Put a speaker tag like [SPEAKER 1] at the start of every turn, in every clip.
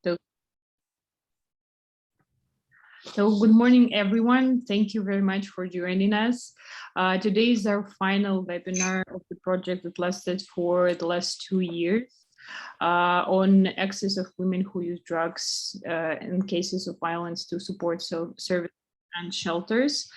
[SPEAKER 1] So good morning, everyone. Thank you very much for joining us. Today is our final webinar of the project that lasted for the last 2 years on access of women who use drugs in cases of violence to support services and shelters.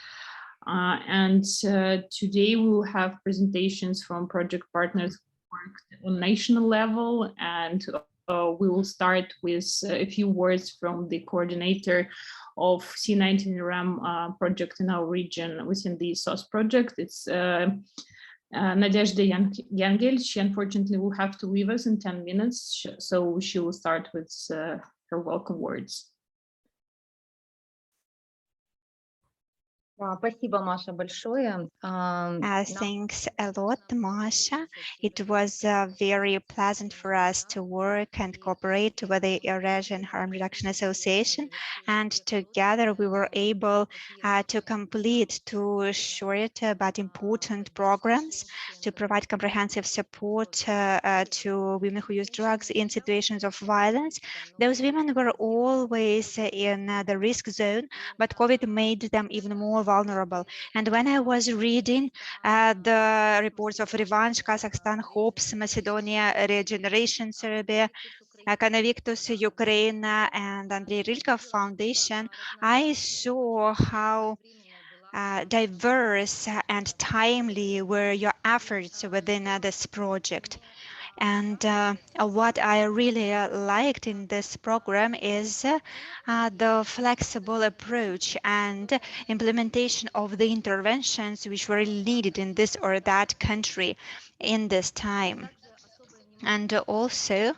[SPEAKER 1] Today we will have presentations from project partners who worked on national level, and we will start with a few words from the coordinator of C19 RAM project in our region within the SOS project. It's Nadezhda Yangel. She unfortunately will have to leave us in 10 minutes, so she will start with her welcome words.
[SPEAKER 2] Спасибо, Маша, большое.
[SPEAKER 3] Thanks a lot, Masha. It was very pleasant for us to work and cooperate with the Eurasian Harm Reduction Association, and together we were able to complete two short but important programs to provide comprehensive support to women who use drugs in situations of violence. Those women were always in the risk zone, but COVID made them even more vulnerable. And when I was reading the reports of Revanche, Kazakhstan, Hopes, Macedonia, Regeneration, Serbia, Convictus, Ukraine, and Andrei Rilkov Foundation, I saw how diverse and timely were your efforts within this project. And what I really liked in this program is the flexible approach and implementation of the interventions which were needed in this or that country in this time. And also,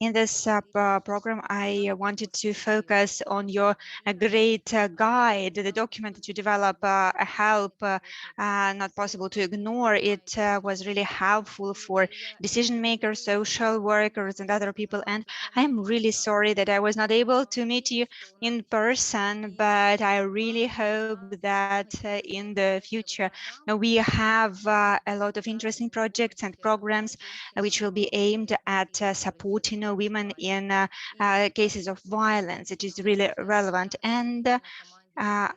[SPEAKER 3] in this program, I wanted to focus on your great guide, the document that you develop, help, not possible to ignore. It was really helpful for decision makers, social workers, and other people. And I'm really sorry that I was not able to meet you in person, but I really hope that in the future we have a lot of interesting projects and programs which will be aimed at supporting women in cases of violence. It is really relevant. And I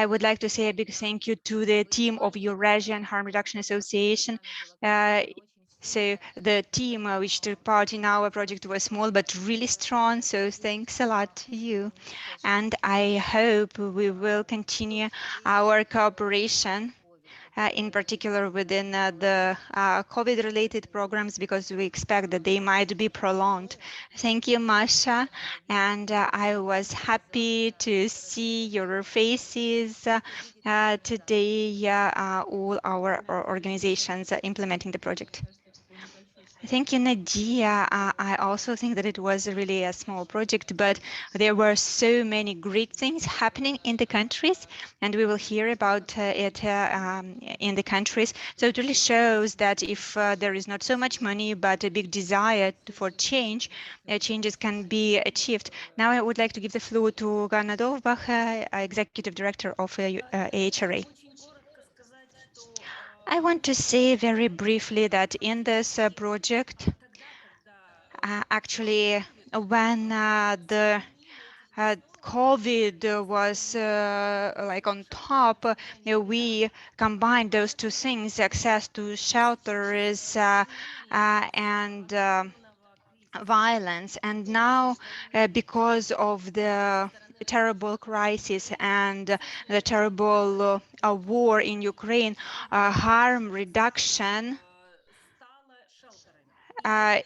[SPEAKER 3] would like to say a big thank you to the team of Eurasian Harm Reduction Association. So the team which took part in our project was small but really strong, so thanks a lot to you. And I hope we will continue our cooperation in particular within the COVID-related programs, because we expect that they might be prolonged. Thank you, Masha, and I was happy to see your faces today, all our organizations implementing the project. Thank you, Nadia. I also think that it was really a small project, but there were so many great things happening in the countries, and we will hear about it in the countries. So it really shows that if there is not so much money, but a big desire for change, changes can be achieved. Now I would like to give the floor to Ganna Dovbach, Executive Director of AHRA. I want to say very briefly that in this project, actually, when the COVID was like on top, we combined those two things: access to shelters and violence. And now, because of the terrible crisis and the terrible war in Ukraine, harm reduction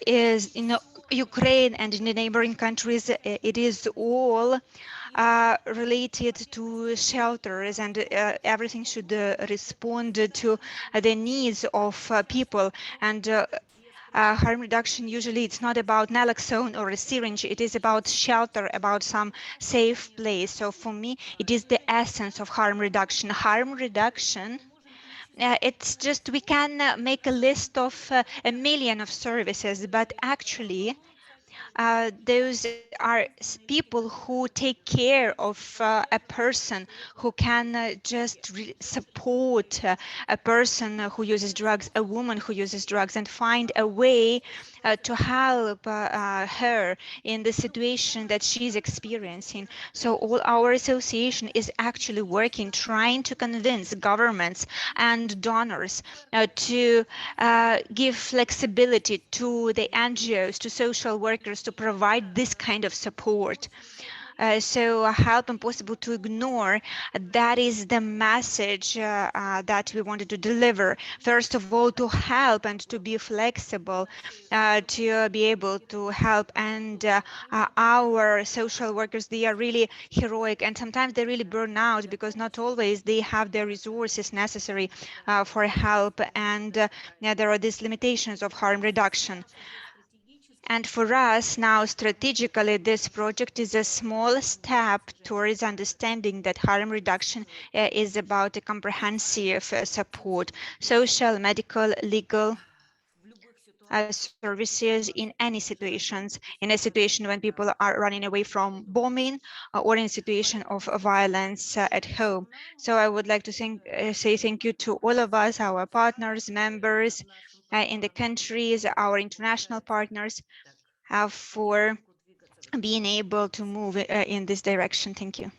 [SPEAKER 3] is in Ukraine and in the neighboring countries. It is all related to shelters, and everything should respond to the needs of people. And harm reduction, usually it's not about naloxone or a syringe, it is about shelter, about some safe place. So for me, it is the essence of harm reduction. Harm reduction, it's just, we can make a list of a million of services, but actually those are people who take care of a person, who can just support a person who uses drugs, a woman who uses drugs, and find a way to help her in the situation that she's experiencing. So all our association is actually working, trying to convince governments and donors to give flexibility to the NGOs, to social workers, to provide this kind of support. So help impossible to ignore. That is the message that we wanted to deliver. First of all, to help and to be flexible, to be able to help. And our social workers, they are really heroic, and sometimes they really burn out because not always they have the resources necessary for help. And yeah, there are these limitations of harm reduction. And for us now, strategically, this project is a small step towards understanding that harm reduction is about a comprehensive support, social, medical, legal services in any situations, in a situation when people are running away from bombing or in a situation of violence at home. So I would like to say thank you to all of us, our partners, members in the countries, our international partners, for being able to move in this direction. Thank you.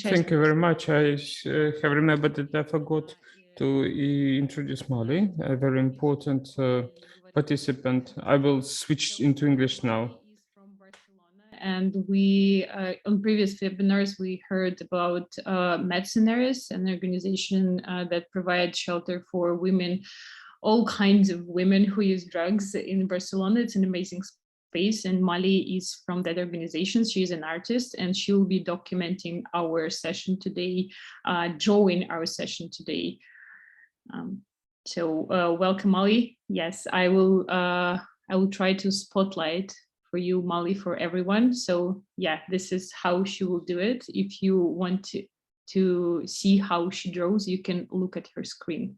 [SPEAKER 4] Thank you very much. I have remembered that I forgot to introduce Molly, a very important participant. I will switch into English now.
[SPEAKER 1] And we, on previous webinars, we heard about Mercenaries, an organization that provides shelter for women, all kinds of women who use drugs in Barcelona. It's an amazing space, and Molly is from that organization. She is an artist, and she will be documenting our session today, drawing our session today. So welcome, Molly. Yes, I will try to spotlight for you, Molly, for everyone. So yeah, this is how she will do it. If you want to see how she draws, you can look at her screen.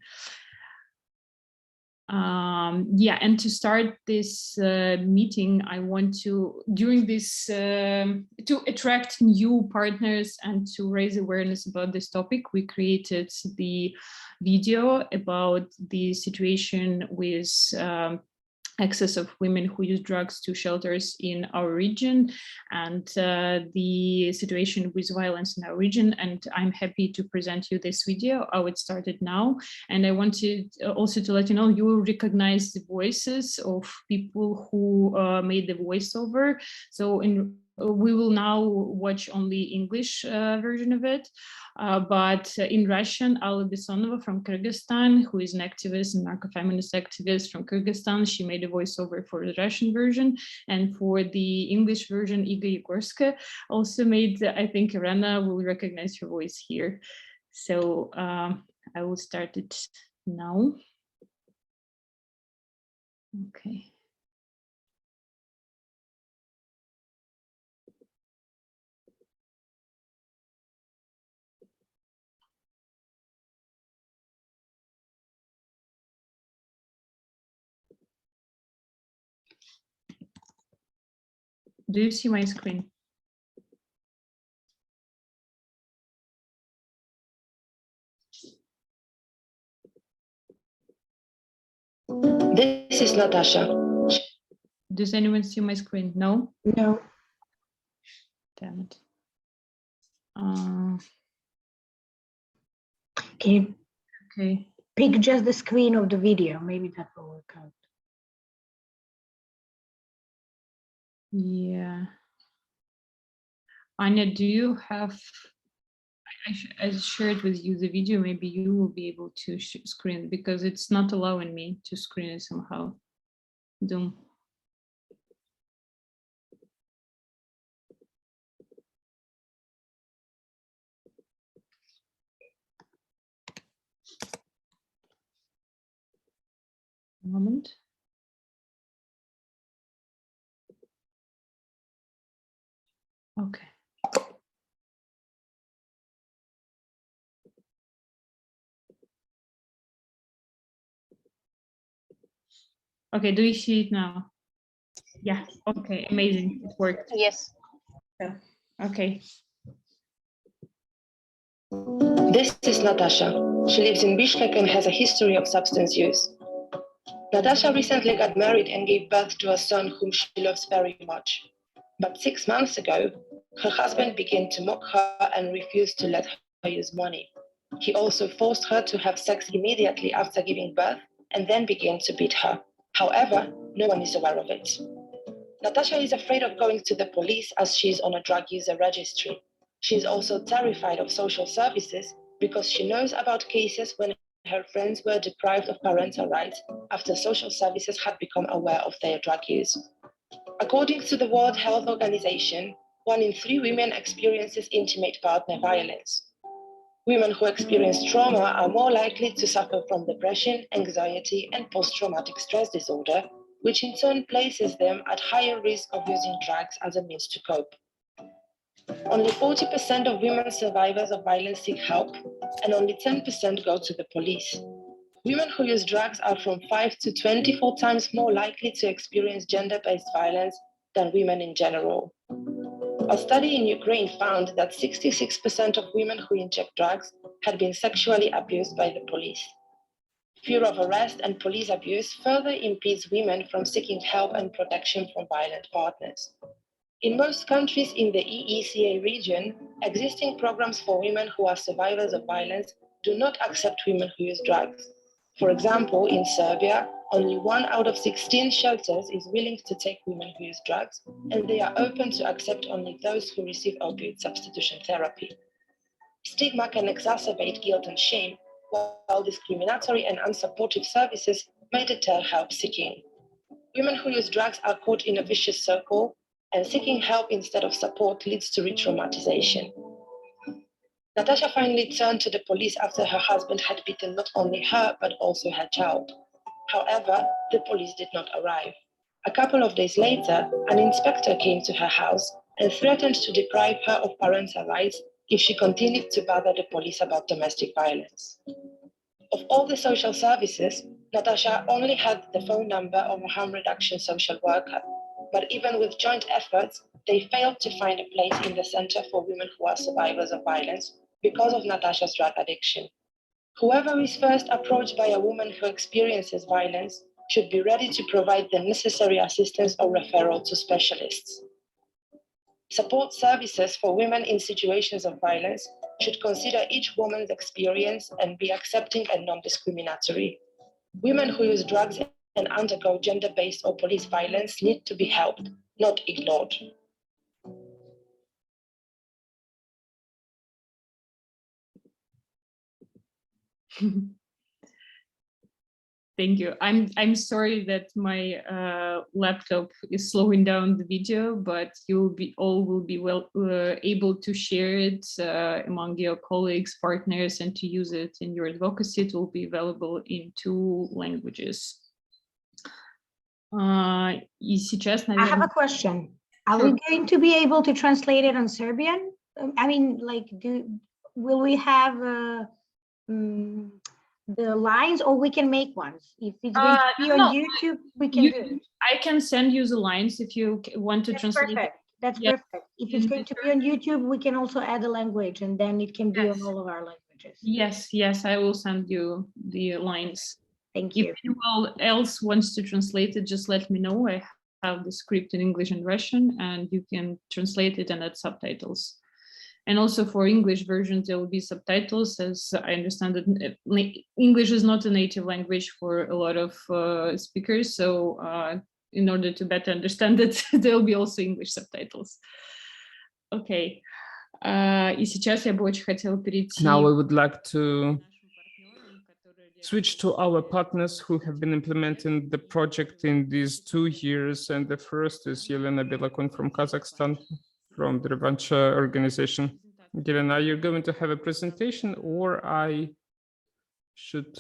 [SPEAKER 1] Yeah, and to start this meeting, I want to, during this, to attract new partners and to raise awareness about this topic, we created the video about the situation with access of women who use drugs to shelters in our region, and the situation with violence in our region. And I'm happy to present you this video. I would start it now. And I wanted also to let you know, you will recognize the voices of people who made the voiceover. So we will now watch only English version of it. But in Russian, Alla Bessonova from Kyrgyzstan, who is an activist and narco-feminist activist from Kyrgyzstan, she made a voiceover for the Russian version. And for the English version, Iga Yegorska also made, I think Irena will recognize her voice here. So I will start it now. Okay. Do you see my screen?
[SPEAKER 5] This is Natasha.
[SPEAKER 1] Does anyone see my screen? No?
[SPEAKER 5] No.
[SPEAKER 1] Damn it.
[SPEAKER 5] Can you
[SPEAKER 1] Okay.
[SPEAKER 5] pick just the screen of the video? Maybe that will work out.
[SPEAKER 1] Yeah. Anya, do you have, I shared with you the video, maybe you will be able to screen, because it's not allowing me to screen it somehow. Zoom. Moment. Okay. Okay, do you see it now? Yeah, okay, amazing, it worked.
[SPEAKER 2] Yes.
[SPEAKER 1] Okay.
[SPEAKER 5] This is Natasha. She lives in Bishkek and has a history of substance use.
[SPEAKER 6] Natasha recently got married and gave birth to a son whom she loves very much. But 6 months ago, her husband began to mock her and refused to let her use money. He also forced her to have sex immediately after giving birth and then began to beat her. However, no one is aware of it. Natasha is afraid of going to the police as she is on a drug user registry. She is also terrified of social services because she knows about cases when her friends were deprived of parental rights after social services had become aware of their drug use. According to the World Health Organization, 1 in 3 women experiences intimate partner violence. Women who experience trauma are more likely to suffer from depression, anxiety, and post-traumatic stress disorder, which in turn places them at higher risk of using drugs as a means to cope. Only 40% of women survivors of violence seek help, and only 10% go to the police. Women who use drugs are from 5 to 24 times more likely to experience gender-based violence than women in general. A study in Ukraine found that 66% of women who inject drugs had been sexually abused by the police. Fear of arrest and police abuse further impedes women from seeking help and protection from violent partners. In most countries in the EECA region, existing programs for women who are survivors of violence do not accept women who use drugs. For example, in Serbia, only 1 out of 16 shelters is willing to take women who use drugs, and they are open to accept only those who receive opioid substitution therapy. Stigma can exacerbate guilt and shame, while discriminatory and unsupportive services may deter help seeking. Women who use drugs are caught in a vicious circle, and seeking help instead of support leads to re-traumatization. Natasha finally turned to the police after her husband had beaten not only her, but also her child. However, the police did not arrive. A couple of days later, an inspector came to her house and threatened to deprive her of parental rights if she continued to bother the police about domestic violence. Of all the social services, Natasha only had the phone number of a harm reduction social worker, but even with joint efforts, they failed to find a place in the Center for Women who are Survivors of Violence because of Natasha's drug addiction. Whoever is first approached by a woman who experiences violence should be ready to provide the necessary assistance or referral to specialists. Support services for women in situations of violence should consider each woman's experience and be accepting and non-discriminatory. Women who use drugs and undergo gender-based or police violence need to be helped, not ignored.
[SPEAKER 1] Thank you. I'm sorry that my laptop is slowing down the video, but you will be well able to share it among your colleagues, partners, and to use it in your advocacy. It will be available in 2 languages. И сейчас,
[SPEAKER 5] I have a question. Are
[SPEAKER 1] Sure.
[SPEAKER 5] we going to be able to translate it on Serbian? I mean, like, will we have the lines, or we can make ones? If it's going to be on
[SPEAKER 1] no,
[SPEAKER 5] YouTube, we can do it.
[SPEAKER 1] I can send you the lines if you want to
[SPEAKER 5] That's
[SPEAKER 1] translate.
[SPEAKER 5] perfect. That's
[SPEAKER 1] Yeah.
[SPEAKER 5] perfect. If it's going to be on YouTube, we can also add a language, and then it can be on all of our languages.
[SPEAKER 1] Yes, I will send you the lines.
[SPEAKER 5] Thank
[SPEAKER 1] If
[SPEAKER 5] you.
[SPEAKER 1] anyone else wants to translate it, just let me know. I have the script in English and Russian, and you can translate it and add subtitles. And also for English versions, there will be subtitles, as I understand that English is not a native language for a lot of speakers. So in order to better understand it, there will be also English subtitles. Okay. И сейчас я бы очень хотела перейти.
[SPEAKER 4] Now I would like to switch to our partners who have been implementing the project in these 2 years. And the first is Yelena Belakon from Kazakhstan, from the Revancha organization. Yelena, you're going to have a presentation, or I should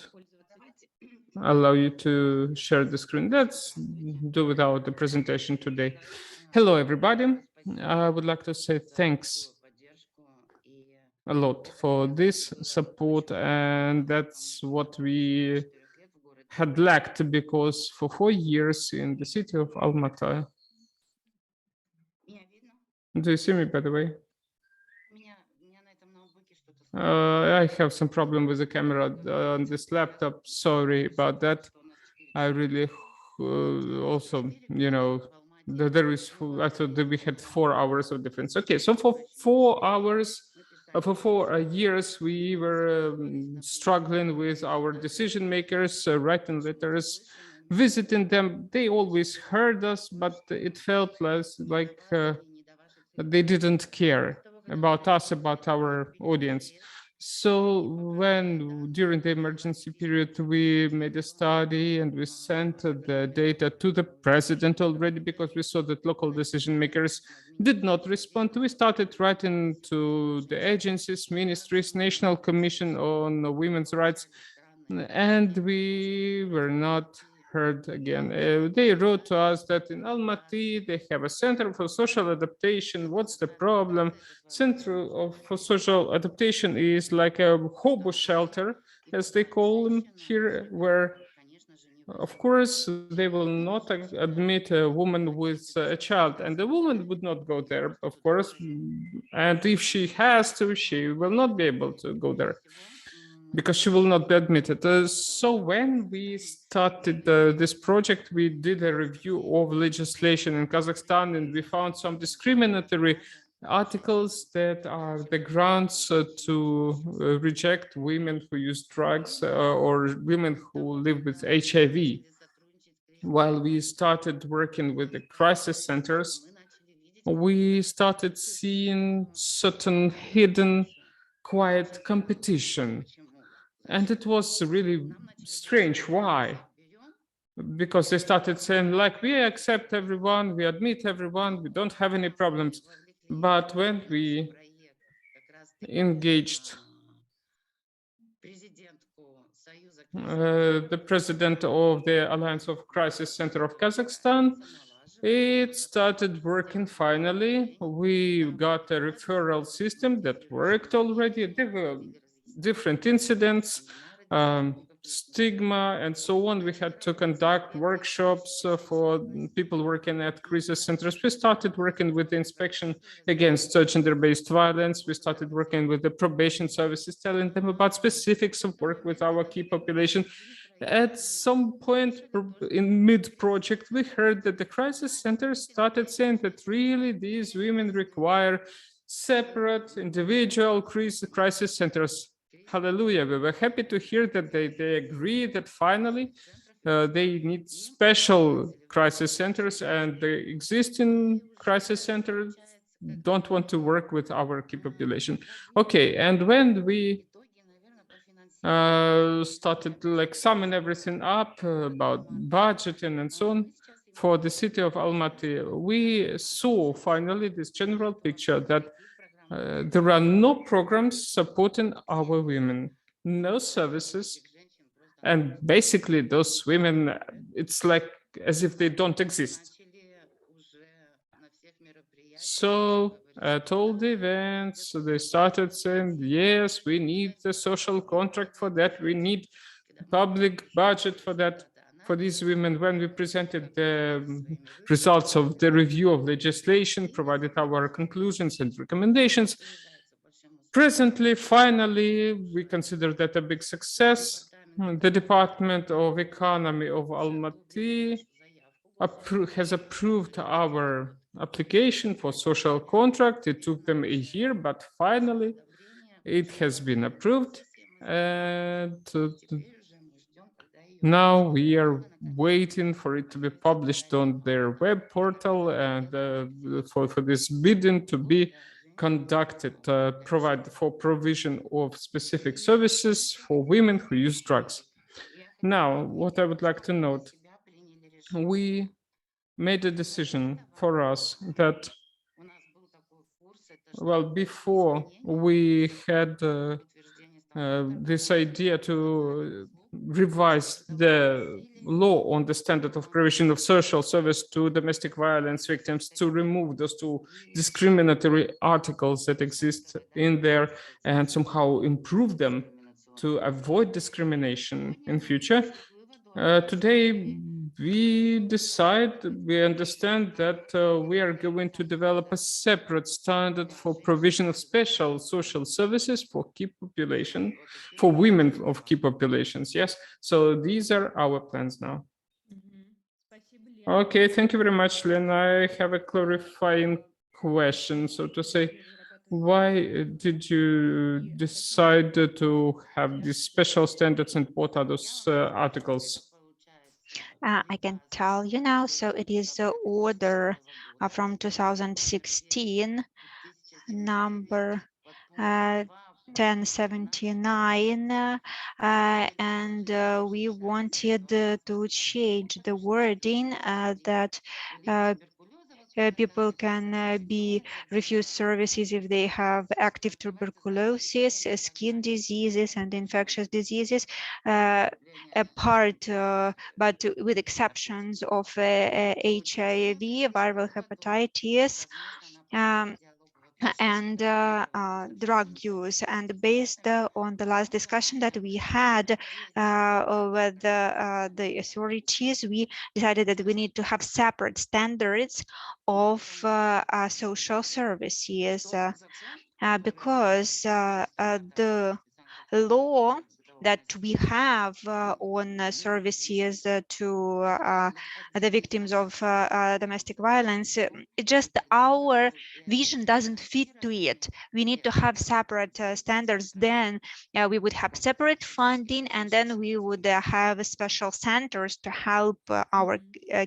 [SPEAKER 4] allow you to share the screen? Let's do without the presentation today. Hello, everybody. I would like to say thanks a lot for this support, and that's what we had lacked, because for 4 years in the city of Almaty. Do you see me, by the way? I have some problem with the camera on this laptop. Sorry about that. I really also, you know, there is, I thought that we had 4 hours of difference. Okay, so for 4 hours, for 4 years, we were struggling with our decision makers, writing letters, visiting them. They always heard us, but it felt less like they didn't care about us, about our audience. So when during the emergency period, we made a study and we sent the data to the president already because we saw that local decision makers did not respond. We started writing to the agencies, ministries, National Commission on Women's Rights, and we were not heard again. They wrote to us that in Almaty, they have a center for social adaptation. What's the problem? Center for social adaptation is like a hobo shelter, as they call them here, where of course, they will not admit a woman with a child, and the woman would not go there, of course. And if she has to, she will not be able to go there because she will not be admitted. So when we started this project, we did a review of legislation in Kazakhstan, and we found some discriminatory articles that are the grounds to reject women who use drugs or women who live with HIV. While we started working with the crisis centers, we started seeing certain hidden, quiet competition. And it was really strange. Why? Because they started saying, like, we accept everyone, we admit everyone, we don't have any problems. But when we engaged the president of the Alliance of Crisis Center of Kazakhstan, it started working finally. We got a referral system that worked already. There were different incidents, stigma, and so on. We had to conduct workshops for people working at crisis centers. We started working with the inspection against gender-based violence. We started working with the probation services, telling them about specifics of work with our key population. At some point in mid-project, we heard that the crisis center started saying that really these women require separate individual crisis centers. Hallelujah. We were happy to hear that they agree that finally they need special crisis centers, and the existing crisis centers don't want to work with our key population. Okay, and when we started to like summon everything up about budgeting and so on for the city of Almaty, we saw finally this general picture that there are no programs supporting our women, no services, and basically those women, it's like as if they don't exist. So at all the events, they started saying, yes, we need the social contract for that. We need public budget for that, for these women. When we presented the results of the review of legislation, provided our conclusions and recommendations, presently, finally, we consider that a big success. The Department of Economy of Almaty has approved our application for social contract. It took them a year, but finally it has been approved. And now we are waiting for it to be published on their web portal and for this bidding to be conducted, provide for provision of specific services for women who use drugs. Now, what I would like to note, we made a decision for us that, well, before we had this idea to revise the law on the standard of provision of social service to domestic violence victims, to remove those two discriminatory articles that exist in there and somehow improve them to avoid discrimination in future. Today, we understand that we are going to develop a separate standard for provision of special social services for key population, for women of key populations. Yes, so these are our plans now. Okay, thank you very much, Lena. I have a clarifying question. So to say, why did you decide to have these special standards and what are those articles?
[SPEAKER 3] I can tell you now. So it is the order from 2016, number 1079, and we wanted to change the wording that people can be refused services if they have active tuberculosis, skin diseases, and infectious diseases, apart, but with exceptions of HIV, viral hepatitis, and drug use. And based on the last discussion that we had with the authorities, we decided that we need to have separate standards of social services because the law that we have on services to the victims of domestic violence, just our vision doesn't fit to it. We need to have separate standards. Then we would have separate funding, and then we would have special centers to help our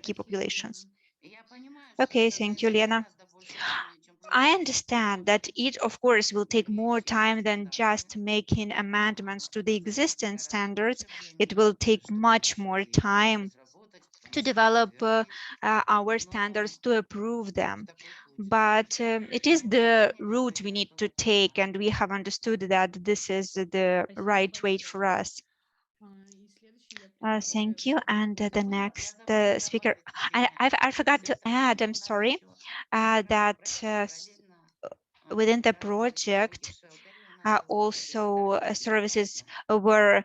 [SPEAKER 3] key populations. Okay, thank you, Lena. I understand that it, of course, will take more time than just making amendments to the existing standards. It will take much more time to develop our standards, to approve them. But it is the route we need to take, and we have understood that this is the right way for us. Thank you. And the next speaker, I forgot to add, I'm sorry, that within the project, also services were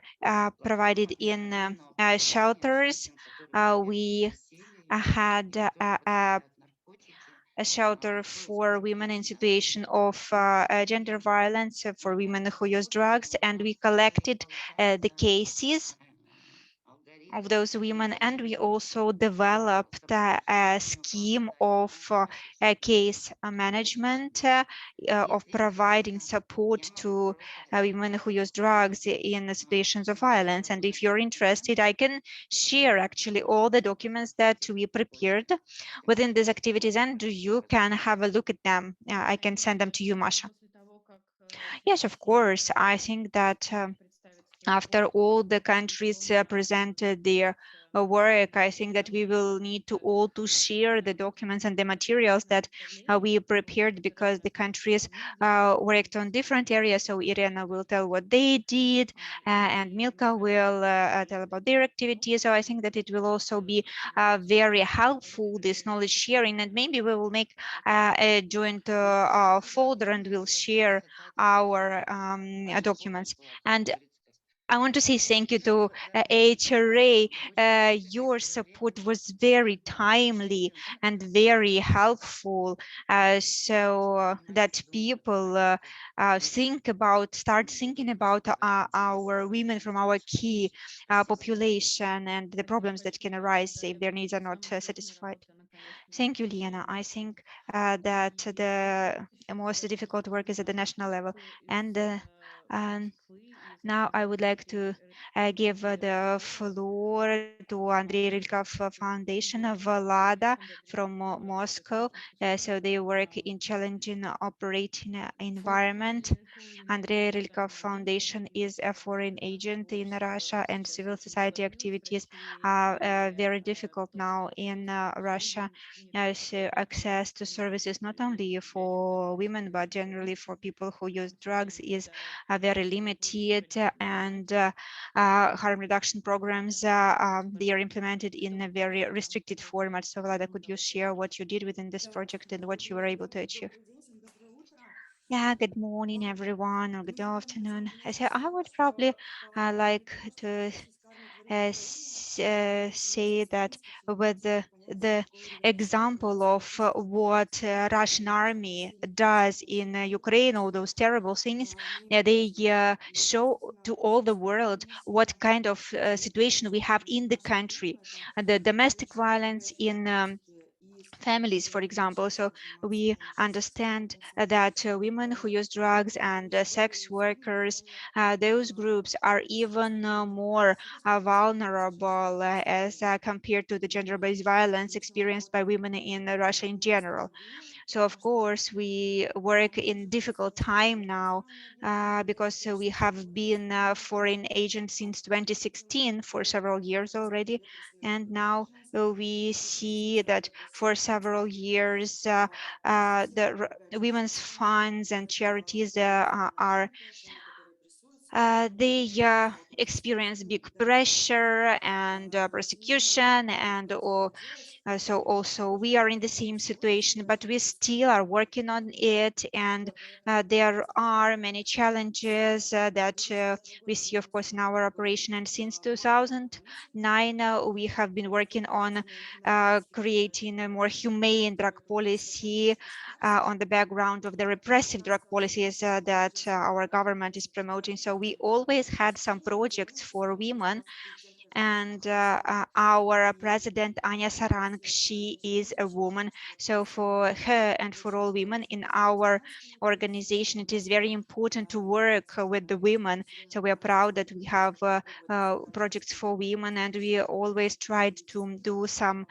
[SPEAKER 3] provided in shelters. We had a shelter for women in situation of gender violence, for women who use drugs, and we collected the cases of those women, and we also developed a scheme of case management, of providing support to women who use drugs in situations of violence. And if you're interested, I can share actually all the documents that we prepared within these activities, and you can have a look at them. I can send them to you, Masha. Yes, of course. I think that after all the countries presented their work, I think that we will need to all to share the documents and the materials that we prepared, because the countries worked on different areas. So Irina will tell what they did, and Milka will tell about their activities. So I think that it will also be very helpful, this knowledge sharing, and maybe we will make a joint folder and we'll share our documents. And I want to say thank you to HRA. Your support was very timely and very helpful, so that people start thinking about our women from our key population and the problems that can arise if their needs are not satisfied. Thank you, Liana. I think that the most difficult work is at the national level. And now I would like to give the floor to Andrei Rilkov Foundation of Vlada from Moscow. So they work in challenging operating environment. Andrei Rilkov Foundation is a foreign agent in Russia, and civil society activities are very difficult now in Russia. So access to services, not only for women, but generally for people who use drugs, is very limited, and harm reduction programs, they are implemented in a very restricted format. So Vlada, could you share what you did within this project and what you were able to achieve? Yeah, good morning, everyone, or good afternoon. So I would probably like to say that with the example of what Russian army does in Ukraine, all those terrible things, they show to all the world what kind of situation we have in the country. The domestic violence in families, for example. So we understand that women who use drugs and sex workers, those groups are even more vulnerable as compared to the gender-based violence experienced by women in Russia in general. So of course we work in difficult time now because we have been foreign agents since 2016 for several years already, and now we see that for several years the women's funds and charities are they experience big pressure and persecution, and so also we are in the same situation, but we still are working on it. And there are many challenges that we see, of course, in our operation. And since 2009, we have been working on creating a more humane drug policy on the background of the repressive drug policies that our government is promoting. So we always had some projects for women, and our president Anya Sarang, she is a woman. So for her and for all women in our organization, it is very important to work with the women. So we are proud that we have projects for women, and we always tried to do some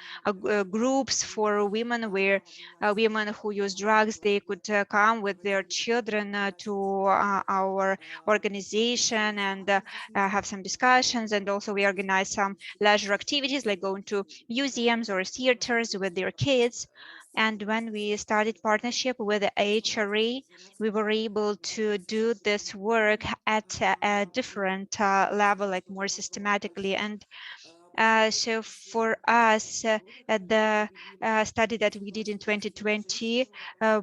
[SPEAKER 3] groups for women where women who use drugs, they could come with their children to our organization and have some discussions. And also we organize some leisure activities like going to museums or theaters with their kids. And when we started partnership with the HRA, we were able to do this work at a different level, like more systematically. And so for us, the study that we did in 2020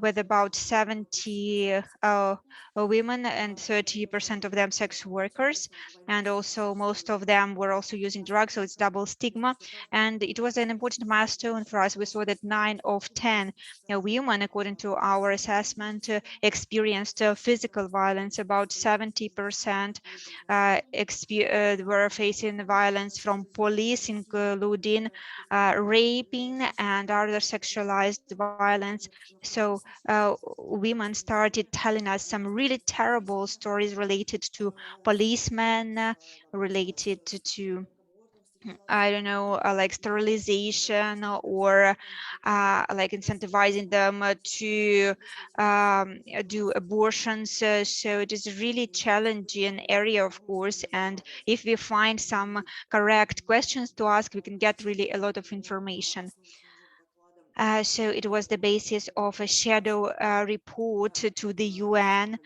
[SPEAKER 3] with about 70 women and 30% of them sex workers, and also most of them were also using drugs, so it's double stigma. And it was an important milestone for us. We saw that 9 of 10 women, according to our assessment, experienced physical violence. About 70% were facing violence from police, including raping and other sexualized violence. So women started telling us some really terrible stories related to policemen, related to I don't know, like sterilization, or like incentivizing them to do abortions. So it is a really challenging area, of course. And if we find some correct questions to ask, we can get really a lot of information. So it was the basis of a shadow report to the UN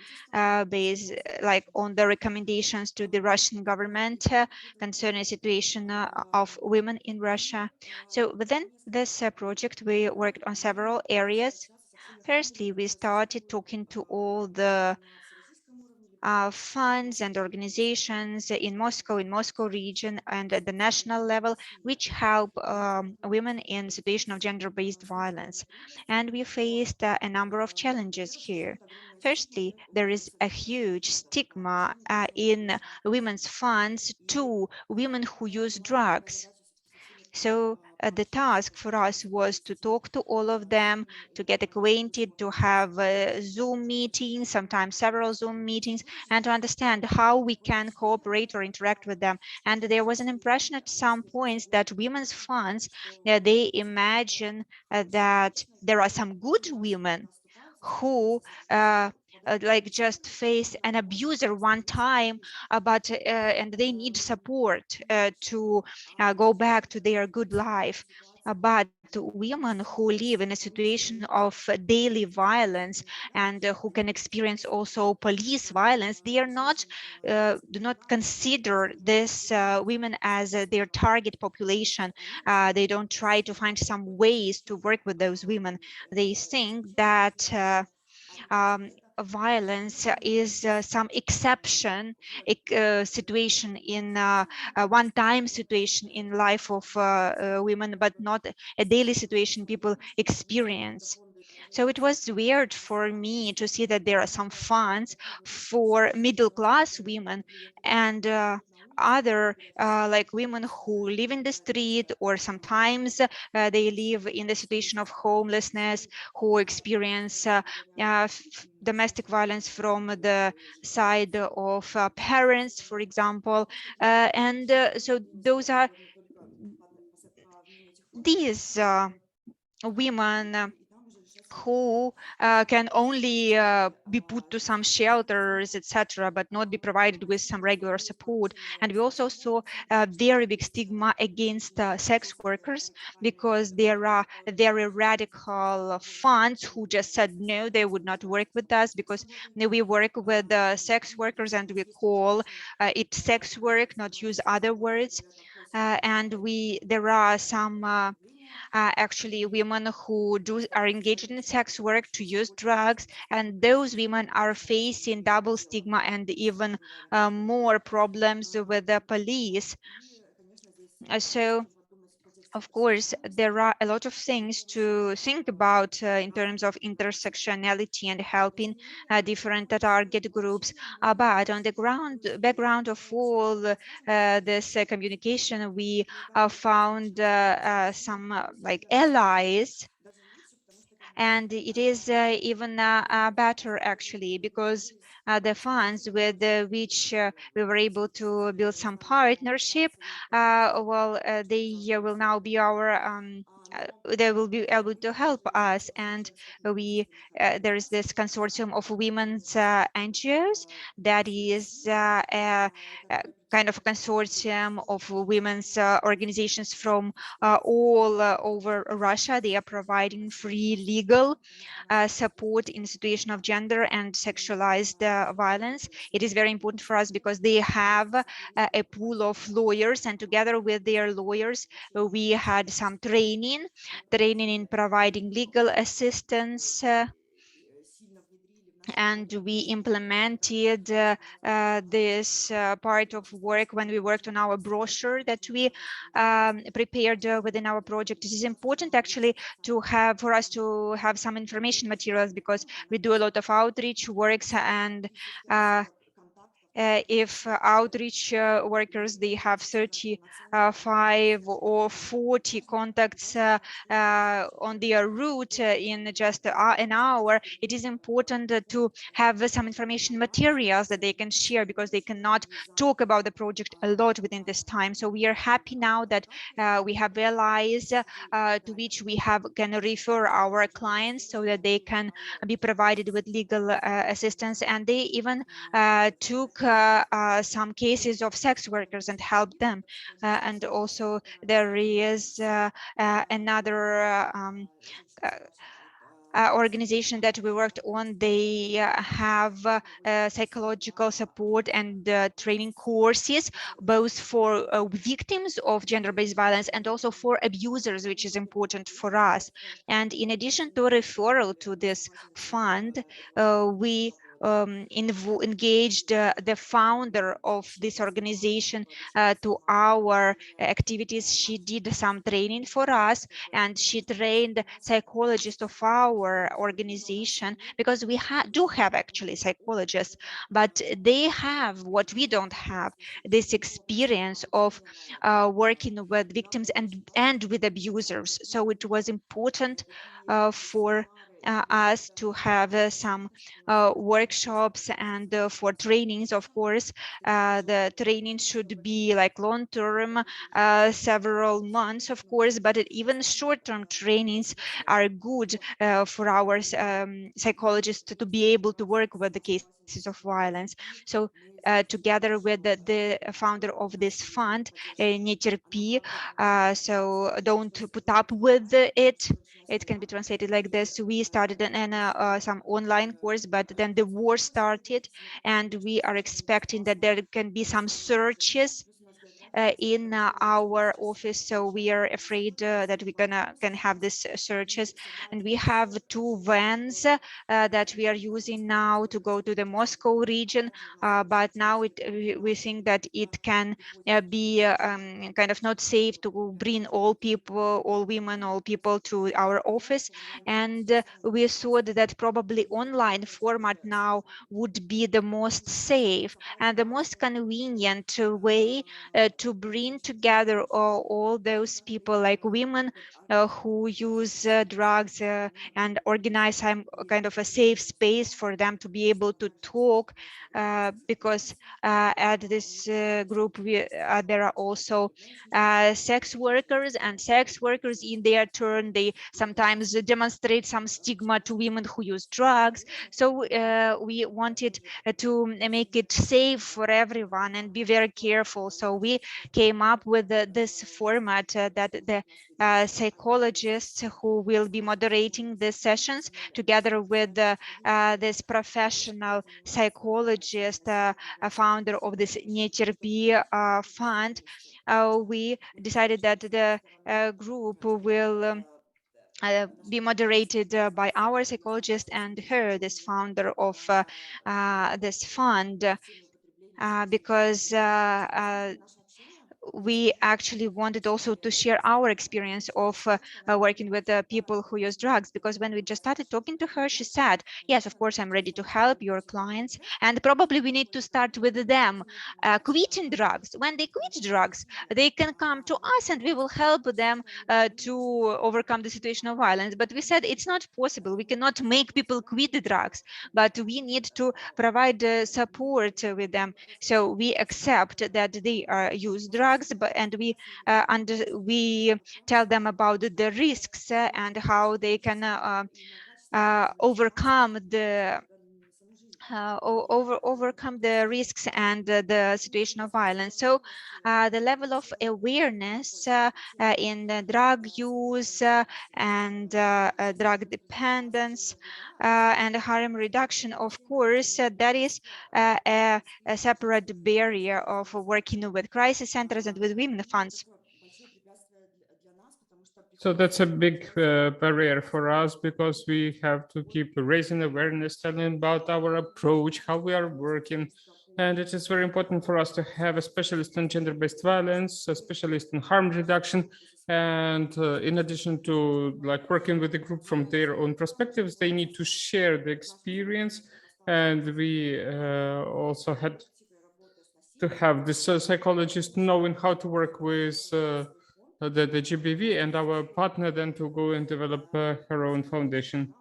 [SPEAKER 3] based like on the recommendations to the Russian government concerning the situation of women in Russia. So within this project, we worked on several areas. Firstly, we started talking to all the funds and organizations in Moscow region and at the national level, which help women in situation of gender-based violence. And we faced a number of challenges here. Firstly, there is a huge stigma in women's funds to women who use drugs. So the task for us was to talk to all of them, to get acquainted, to have Zoom meetings, sometimes several Zoom meetings, and to understand how we can cooperate or interact with them. And there was an impression at some points that women's funds, they imagine that there are some good women who like just face an abuser one time, but and they need support to go back to their good life. But women who live in a situation of daily violence and who can experience also police violence, they are not do not consider this women as their target population. They don't try to find some ways to work with those women. They think that violence is some exception situation in a one-time situation in life of women, but not a daily situation people experience. So it was weird for me to see that there are some funds for middle-class women and other like women who live in the street, or sometimes they live in the situation of homelessness, who experience domestic violence from the side of parents, for example. So those are these women who can only be put to some shelters, etc., but not be provided with some regular support. And we also saw a very big stigma against sex workers, because there are very radical funds who just said no, they would not work with us, because we work with sex workers and we call it sex work, not use other words. And there are some actually women who are engaged in sex work to use drugs, and those women are facing double stigma and even more problems with the police. So of course, there are a lot of things to think about in terms of intersectionality and helping different target groups. But on the background of all this communication, we found some like allies. And it is even better, actually, because the funds with which we were able to build some partnership, well, they will now be they will be able to help us. And there is this consortium of women's NGOs that is a kind of a consortium of women's organizations from all over Russia. They are providing free legal support in situation of gender and sexualized violence. It is very important for us because they have a pool of lawyers, and together with their lawyers, we had some training in providing legal assistance. And we implemented this part of work when we worked on our brochure that we prepared within our project. It is important actually for us to have some information materials, because we do a lot of outreach works, and if outreach workers, they have 35 or 40 contacts on their route in just an hour, it is important to have some information materials that they can share, because they cannot talk about the project a lot within this time. So we are happy now that we have allies to which we can refer our clients, so that they can be provided with legal assistance. And they even took some cases of sex workers and helped them. And also there is another organization that we worked on. They have psychological support and training courses, both for victims of gender-based violence and also for abusers, which is important for us. And in addition to referral to this fund, we engaged the founder of this organization to our activities. She did some training for us, and she trained psychologists of our organization, because we do have actually psychologists, but they have what we don't have, this experience of working with victims and with abusers. So it was important for us to have some workshops and for trainings. Of course, the training should be like long-term, several months, of course, but even short-term trainings are good for our psychologists to be able to work with the cases of violence. So together with the founder of this fund, Нетерпи, so don't put up with it. It can be translated like this. We started some online course, but then the war started, and we are expecting that there can be some searches in our office, so we are afraid that we can have these searches. And we have 2 vans that we are using now to go to the Moscow region, but now we think that it can be kind of not safe to bring all people, all women, all people to our office. And we thought that probably online format now would be the most safe and the most convenient way to bring together all those people, like women who use drugs, and organize some kind of a safe space for them to be able to talk, because at this group there are also sex workers, and sex workers in their turn, they sometimes demonstrate some stigma to women who use drugs. So we wanted to make it safe for everyone and be very careful. So we came up with this format that the psychologists who will be moderating the sessions, together with this professional psychologist, a founder of this Neterpi fund, we decided that the group will be moderated by our psychologist and her, this founder of this fund, because we actually wanted also to share our experience of working with people who use drugs, because when we just started talking to her, she said, yes, of course, I'm ready to help your clients, and probably we need to start with them quitting drugs. When they quit drugs, they can come to us and we will help them to overcome the situation of violence. But we said it's not possible. We cannot make people quit the drugs, but we need to provide support with them. So we accept that they use drugs, and we tell them about the risks and how they can overcome the overcome the risks and the situation of violence. So the level of awareness in drug use and drug dependence and harm reduction, of course, that is a separate barrier of working with crisis centers and with women funds.
[SPEAKER 4] So that's a big barrier for us, because we have to keep raising awareness, telling about our approach, how we are working. And it is very important for us to have a specialist in gender-based violence, a specialist in harm reduction. And in addition to like working with the group from their own perspectives, they need to share the experience. And we also had to have this psychologist knowing how to work with the GBV, and our partner then to go and develop her own foundation.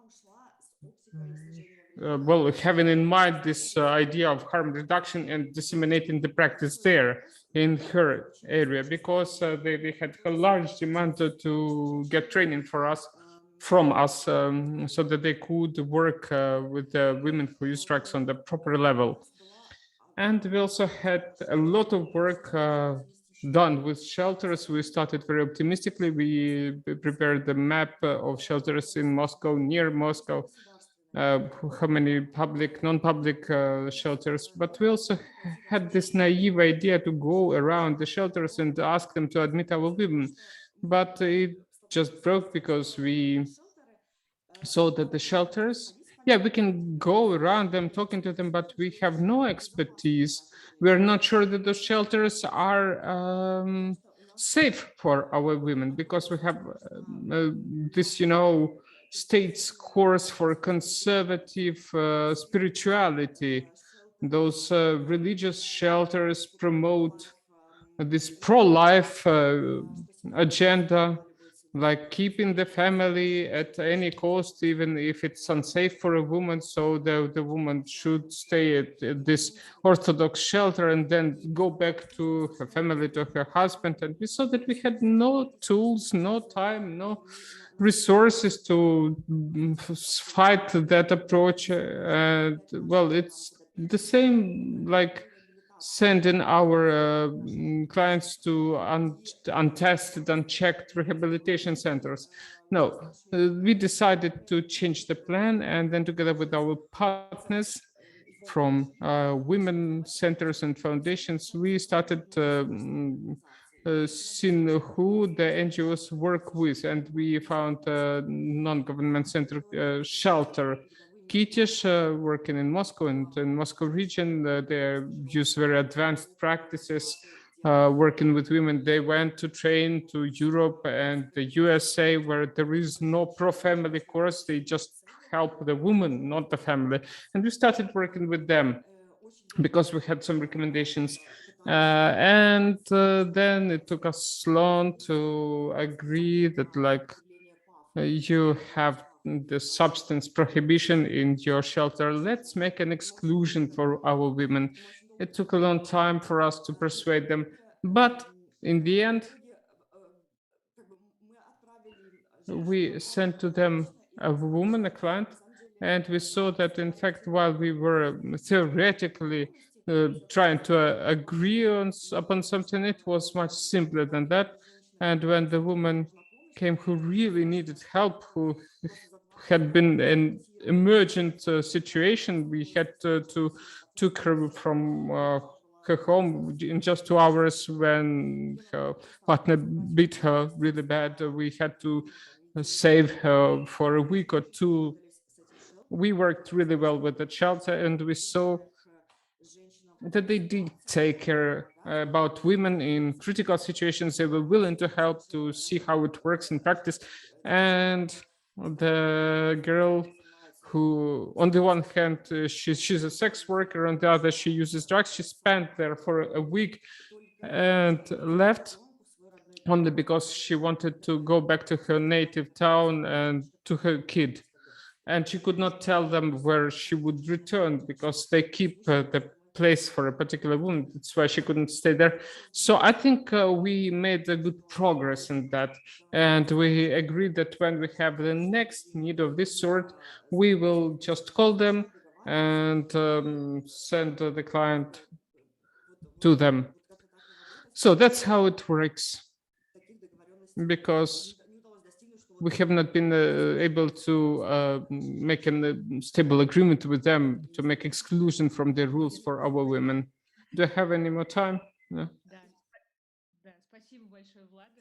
[SPEAKER 4] Well, having in mind this idea of harm reduction and disseminating the practice there in her area, because they had a large demand to get training from us, so that they could work with the women who use drugs on the proper level. And we also had a lot of work done with shelters. We started very optimistically. We prepared the map of shelters in Moscow, near Moscow, how many public, non-public shelters. But we also had this naive idea to go around the shelters and ask them to admit our women. But it just broke, because we saw that the shelters, yeah, we can go around them talking to them, but we have no expertise. We're not sure that those shelters are safe for our women, because we have this, state's course for conservative spirituality. Those religious shelters promote this pro-life agenda, like keeping the family at any cost, even if it's unsafe for a woman. So the woman should stay at this Orthodox shelter and then go back to her family, to her husband. And we saw that we had no tools, no time, no resources to fight that approach. Well, it's the same like sending our clients to untested, unchecked rehabilitation centers. No, we decided to change the plan, and then together with our partners, from women centers and foundations, we started seeing who the NGOs work with, and we found a non-government center shelter. Kitish, working in Moscow and in Moscow region, they use very advanced practices working with women. They went to train to Europe and the USA, where there is no pro-family course. They just help the woman, not the family. And we started working with them because we had some recommendations. And then it took us long to agree that like you have the substance prohibition in your shelter. Let's make an exclusion for our women. It took a long time for us to persuade them, but in the end, we sent to them a woman, a client, and we saw that in fact, while we were theoretically trying to agree upon something, it was much simpler than that. And when the woman came who really needed help, who had been an emergent situation, we had to took her from her home in just 2 hours when her partner beat her really bad. We had to save her for a week or two. We worked really well with the shelter, and we saw that they did take care about women in critical situations. They were willing to help, to see how it works in practice. And the girl who, on the one hand, she's a sex worker, on the other, she uses drugs. She spent there for a week and left only because she wanted to go back to her native town and to her kid. And she could not tell them where she would return because they keep the place for a particular woman. That's why she couldn't stay there. So I think we made a good progress in that. And we agreed that when we have the next need of this sort, we will just call them and send the client to them. So that's how it works, because we have not been able to make a stable agreement with them to make exclusion from the rules for our women. Do I have any more time? No.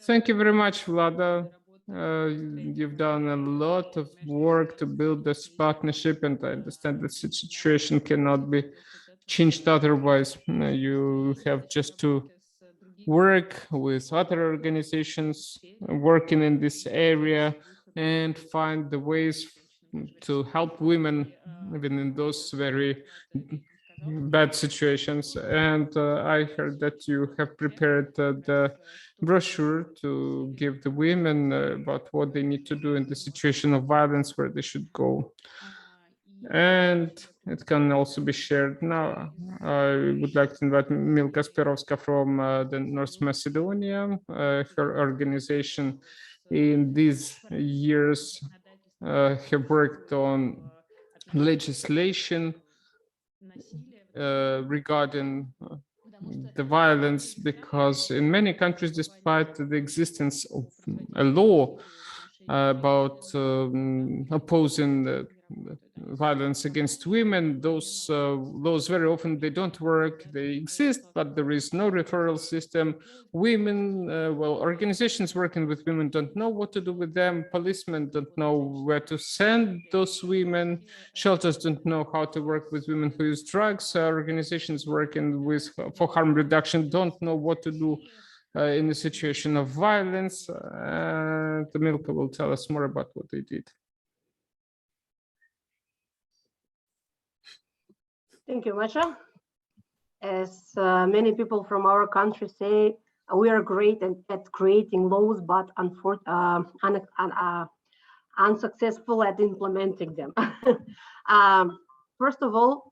[SPEAKER 4] Thank you very much, Vlada. You've done a lot of work to build this partnership, and I understand that the situation cannot be changed otherwise. You have just to work with other organizations working in this area and find the ways to help women even in those very bad situations. And I heard that you have prepared the brochure to give the women about what they need to do in the situation of violence, where they should go. And it can also be shared now. I would like to invite Milka Spirovska from the North Macedonia. Her organization in these years have worked on legislation regarding the violence, because in many countries, despite the existence of a law about opposing violence against women, those laws very often they don't work. They exist, but there is no referral system. Women, well, organizations working with women don't know what to do with them. Policemen don't know where to send those women. Shelters don't know how to work with women who use drugs. Organizations working with for harm reduction don't know what to do in a situation of violence. Milka will tell us more about what they did.
[SPEAKER 7] Thank you, Masha. As many people from our country say, we are great at creating laws, but unsuccessful at implementing them. First of all,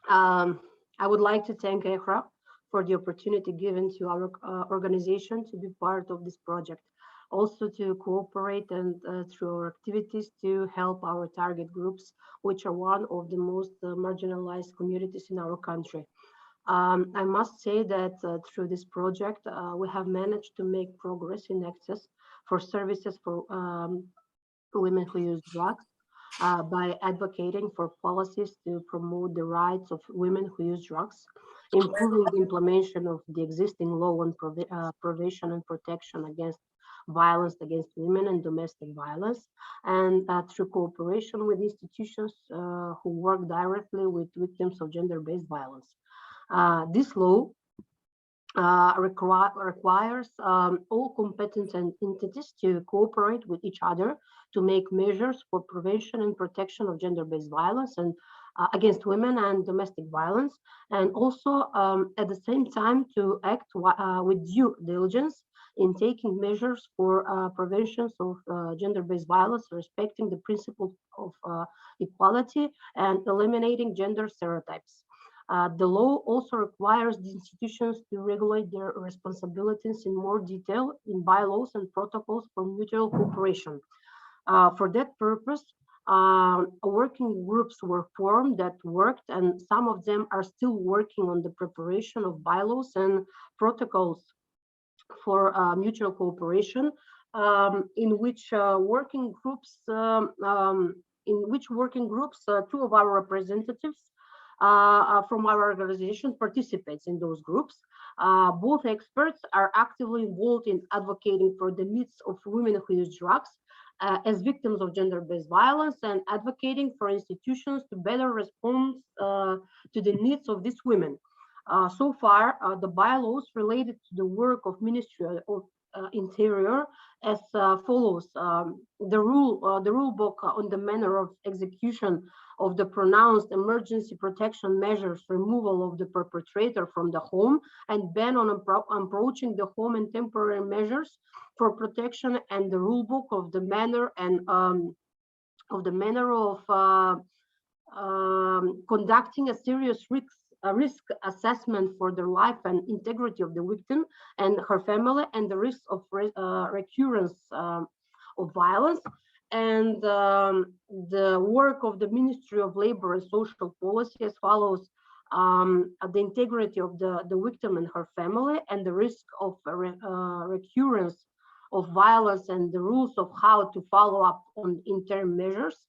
[SPEAKER 7] I would like to thank EHRA for the opportunity given to our organization to be part of this project. Also to cooperate and through our activities to help our target groups, which are one of the most marginalized communities in our country. I must say that through this project, we have managed to make progress in access for services for women who use drugs. by advocating for policies to promote the rights of women who use drugs, improving the implementation of the existing law on prevention and protection against violence against women and domestic violence, and through cooperation with institutions who work directly with victims of gender-based violence. This law requires all competent entities to cooperate with each other to make measures for prevention and protection of gender-based violence and against women and domestic violence, and also at the same time to act with due diligence in taking measures for prevention of gender-based violence, respecting the principle of equality and eliminating gender stereotypes. The law also requires the institutions to regulate their responsibilities in more detail in bylaws and protocols for mutual cooperation. For that purpose, working groups were formed that worked, and some of them are still working on the preparation of bylaws and protocols for mutual cooperation, in which working groups, two of our representatives from our organization participates in those groups. Both experts are actively involved in advocating for the needs of women who use drugs as victims of gender-based violence and advocating for institutions to better respond to the needs of these women. So far, the bylaws related to the work of Ministry of Interior as follows. The rule book on the manner of execution of the pronounced emergency protection measures, removal of the perpetrator from the home, and ban on approaching the home, and temporary measures for protection, and the rule book of the manner and conducting a serious risk assessment for the life and integrity of the victim and her family, and the risk of recurrence of violence, and the work of the Ministry of Labor and Social Policy as follows: the integrity of the victim and her family, and the risk of recurrence of violence, and the rules of how to follow up on interim measures.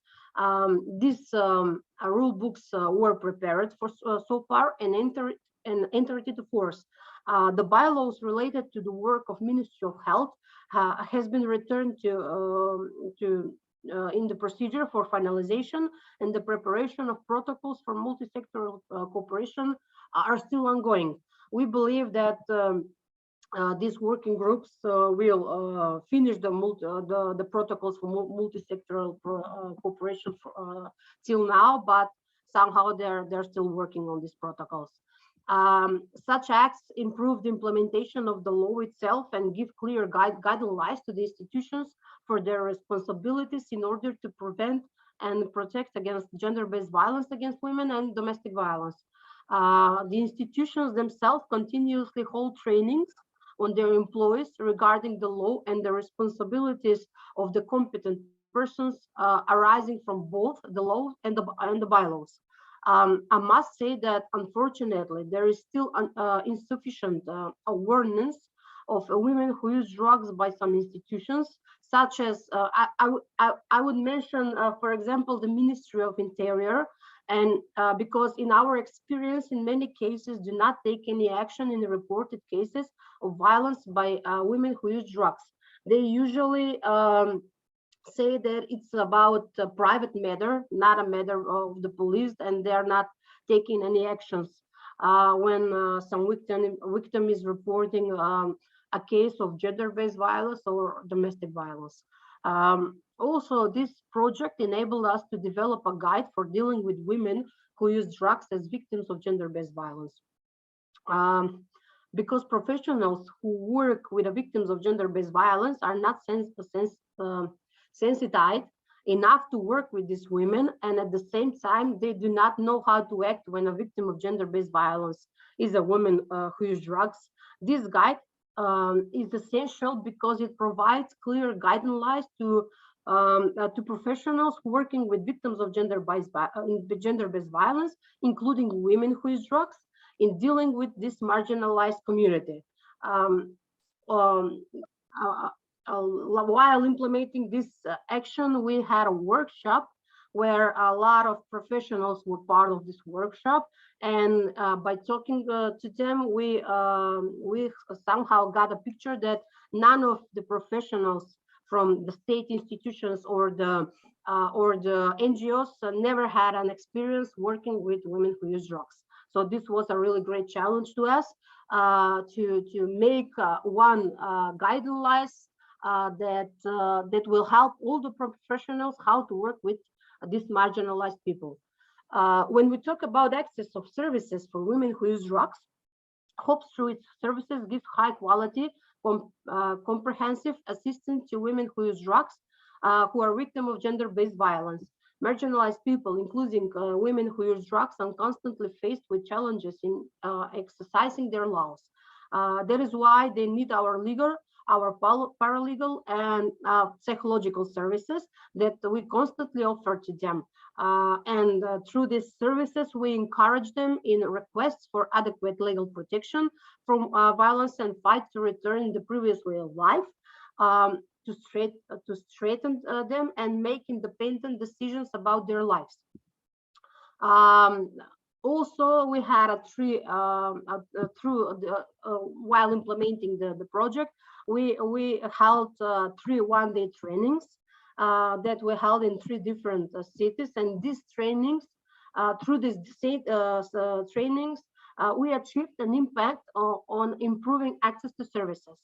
[SPEAKER 7] These rule books were prepared for so far and entered into force. The bylaws related to the work of Ministry of Health has been returned to in the procedure for finalization, and the preparation of protocols for multi-sectoral cooperation are still ongoing. We believe that these working groups will finish the protocols for multi-sectoral cooperation till now, but somehow they're still working on these protocols. Such acts improve the implementation of the law itself and give clear guidelines to the institutions for their responsibilities in order to prevent and protect against gender-based violence against women and domestic violence. The institutions themselves continuously hold trainings on their employees regarding the law and the responsibilities of the competent persons arising from both the law and the bylaws. I must say that unfortunately there is still insufficient awareness of women who use drugs by some institutions, such as I would mention, for example, the Ministry of Interior, and because in our experience, in many cases, do not take any action in the reported cases of violence by women who use drugs. They usually say that it's about a private matter, not a matter of the police, and they're not taking any actions when some victim is reporting a case of gender-based violence or domestic violence. Also, this project enabled us to develop a guide for dealing with women who use drugs as victims of gender-based violence. Because professionals who work with the victims of gender-based violence are not sensitized enough to work with these women, and at the same time, they do not know how to act when a victim of gender-based violence is a woman who uses drugs. This guide is essential because it provides clear guidelines to professionals working with victims of gender-based violence, including women who use drugs, in dealing with this marginalized community. While implementing this action, we had a workshop where a lot of professionals were part of this workshop. And by talking to them, we somehow got a picture that none of the professionals from the state institutions or the NGOs never had an experience working with women who use drugs. So this was a really great challenge to us to make one guidelines that will help all the professionals how to work with these marginalized people. When we talk about access of services for women who use drugs, HOPE through its services gives high quality, comprehensive assistance to women who use drugs, who are victims of gender-based violence. Marginalized people, including women who use drugs, are constantly faced with challenges in exercising their laws. That is why they need our legal, our paralegal, and psychological services that we constantly offer to them. Through these services, we encourage them in requests for adequate legal protection from violence and fight to return in the previous way of life, to straighten them and make independent decisions about their lives. Also, we had while implementing the project, we held 3 one-day trainings that we held in 3 different cities, and these trainings, through these trainings, we achieved an impact on improving access to services.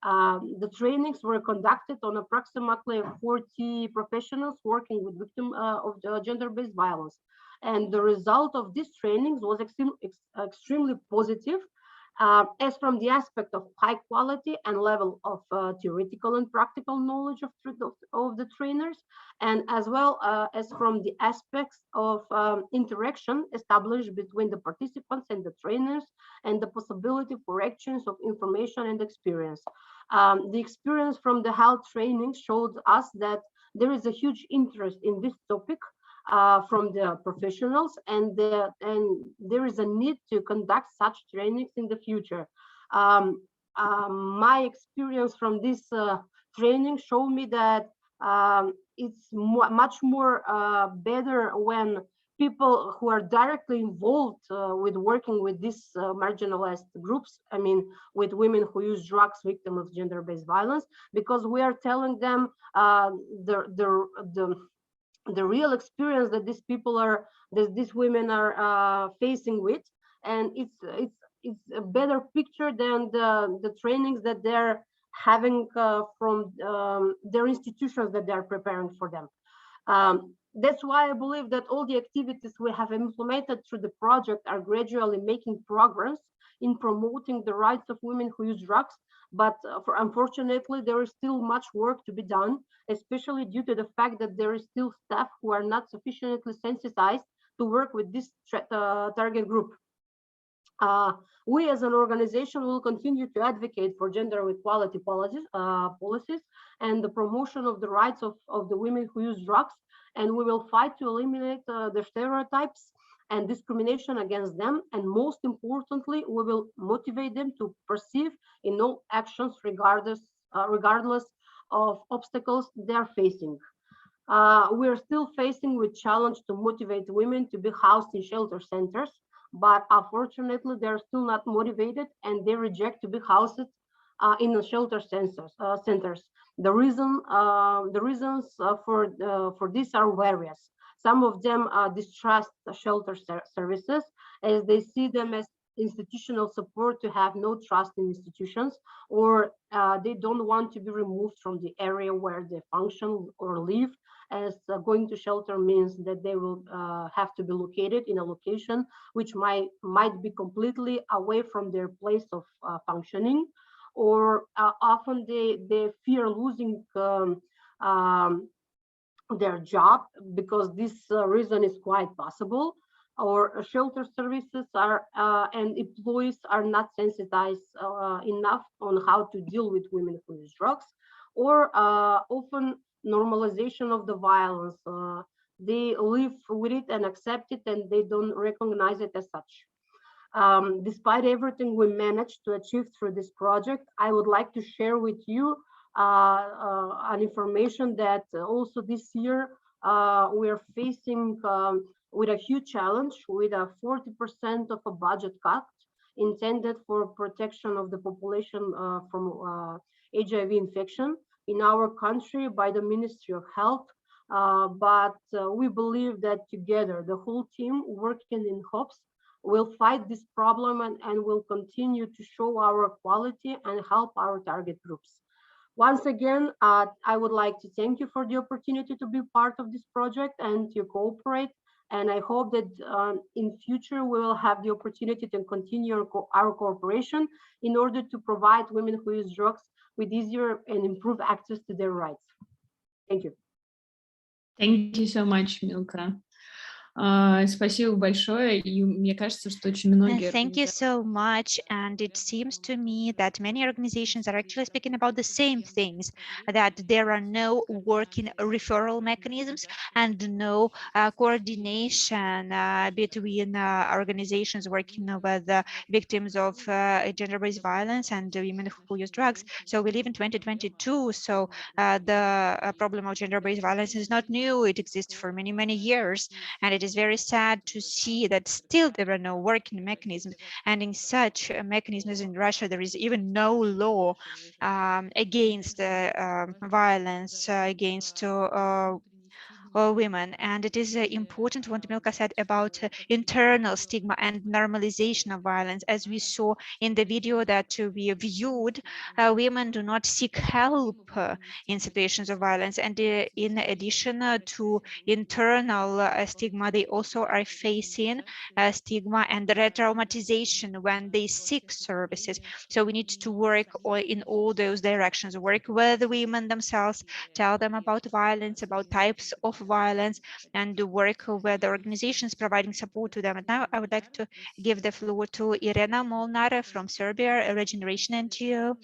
[SPEAKER 7] The trainings were conducted on approximately 40 professionals working with victims of gender-based violence. And the result of these trainings was extremely positive, as from the aspect of high quality and level of theoretical and practical knowledge of the trainers, and as well as from the aspects of interaction established between the participants and the trainers, and the possibility for exchange of information and experience. The experience from the health training showed us that there is a huge interest in this topic from the professionals, and there is a need to conduct such trainings in the future. My experience from this training showed me that it's much more better when people who are directly involved with working with these marginalized groups, I mean, with women who use drugs, victims of gender-based violence, because we are telling them the real experience that these people are, that these women are facing with, and it's a better picture than the trainings that they're having from their institutions that they're preparing for them. That's why I believe that all the activities we have implemented through the project are gradually making progress in promoting the rights of women who use drugs. But unfortunately, there is still much work to be done, especially due to the fact that there is still staff who are not sufficiently sensitized to work with this target group. We as an organization will continue to advocate for gender equality policies and the promotion of the rights of the women who use drugs, and we will fight to eliminate the stereotypes and discrimination against them, and most importantly, we will motivate them to perceive in all actions regardless of obstacles they're facing. We're still facing with challenge to motivate women to be housed in shelter centers, but unfortunately they're still not motivated and they reject to be housed in the shelter centers. The reasons for this are various. Some of them distrust the shelter services as they see them as institutional support to have no trust in institutions, or they don't want to be removed from the area where they function or live, as going to shelter means that they will have to be located in a location which might be completely away from their place of functioning, or often they fear losing their job, because this reason is quite possible, or shelter services are and employees are not sensitized enough on how to deal with women who use drugs, or often normalization of the violence. They live with it and accept it, and they don't recognize it as such. Despite everything we managed to achieve through this project, I would like to share with you an information that also this year we are facing with a huge challenge with a 40% of a budget cut intended for protection of the population from HIV infection in our country by the Ministry of Health. But we believe that together, the whole team working in hopes will fight this problem and will continue to show our quality and help our target groups. Once again, I would like to thank you for the opportunity to be part of this project and to cooperate. And I hope that in future we will have the opportunity to continue our cooperation in order to provide women who use drugs with easier and improved access to their rights. Thank you.
[SPEAKER 1] Thank you so much, Milka. Спасибо большое. И мне кажется, что очень многие...
[SPEAKER 3] Thank you so much. And it seems to me that many organizations are actually speaking about the same things, that there are no working referral mechanisms and no coordination between organizations working with victims of gender-based violence and women who use drugs. So we live in 2022. So the problem of gender-based violence is not new. It exists for many, many years. And it is very sad to see that still there are no working mechanisms. And in such mechanisms in Russia, there is even no law against violence against women. And it is important what Milka said about internal stigma and normalization of violence. As we saw in the video that we viewed, women do not seek help in situations of violence. And in addition to internal stigma, they also are facing stigma and re-traumatization when they seek services. So we need to work in all those directions, work with women themselves, tell them about violence, about types of violence, and work with organizations providing support to them. And now I would like to give the floor to Irena Molnar from Serbia, a Regeneration NGO.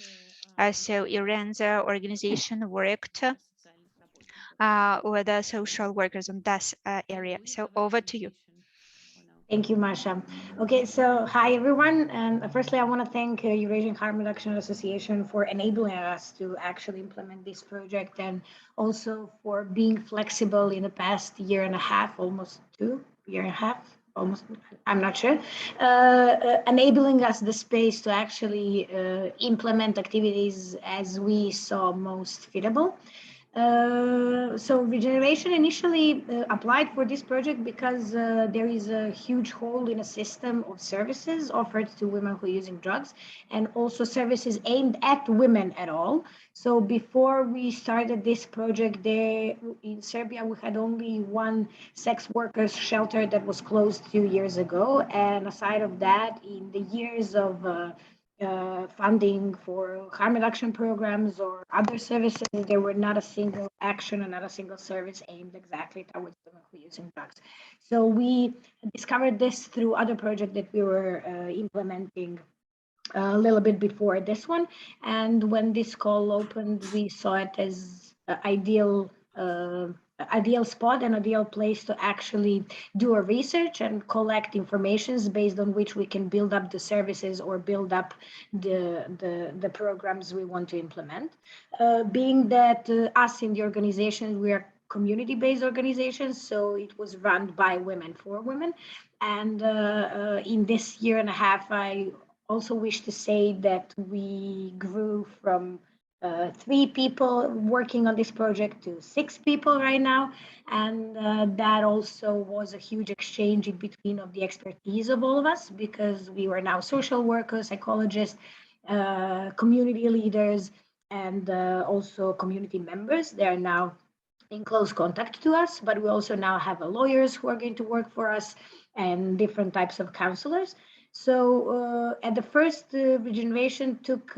[SPEAKER 3] So Irene's organization worked with the social workers in that area. So over to you.
[SPEAKER 5] Thank you, Masha. Okay, so hi everyone. And firstly, I want to thank Eurasian Harm Reduction Association for enabling us to actually implement this project, and also for being flexible in the past year and a half, almost year and a half, almost, I'm not sure, enabling us the space to actually implement activities as we saw most fitable. So Regeneration initially applied for this project because there is a huge hole in a system of services offered to women who are using drugs, and also services aimed at women at all. So before we started this project, there in Serbia, we had only one sex workers shelter that was closed 2 years ago. And aside of that, in the years of funding for harm reduction programs or other services, there were not a single action and not a single service aimed exactly towards women who are using drugs. So we discovered this through other projects that we were implementing a little bit before this one. And when this call opened, we saw it as ideal spot and ideal place to actually do a research and collect informations based on which we can build up the services or build up the programs we want to implement. Being that us in the organization, we are community-based organizations, so it was run by women for women. And in this year and a half, I also wish to say that we grew from 3 people working on this project to 6 people right now. And that also was a huge exchange in between of the expertise of all of us, because we were now social workers, psychologists, community leaders, and also community members. They are now in close contact to us, but we also now have lawyers who are going to work for us and different types of counselors. So at the first Regeneration took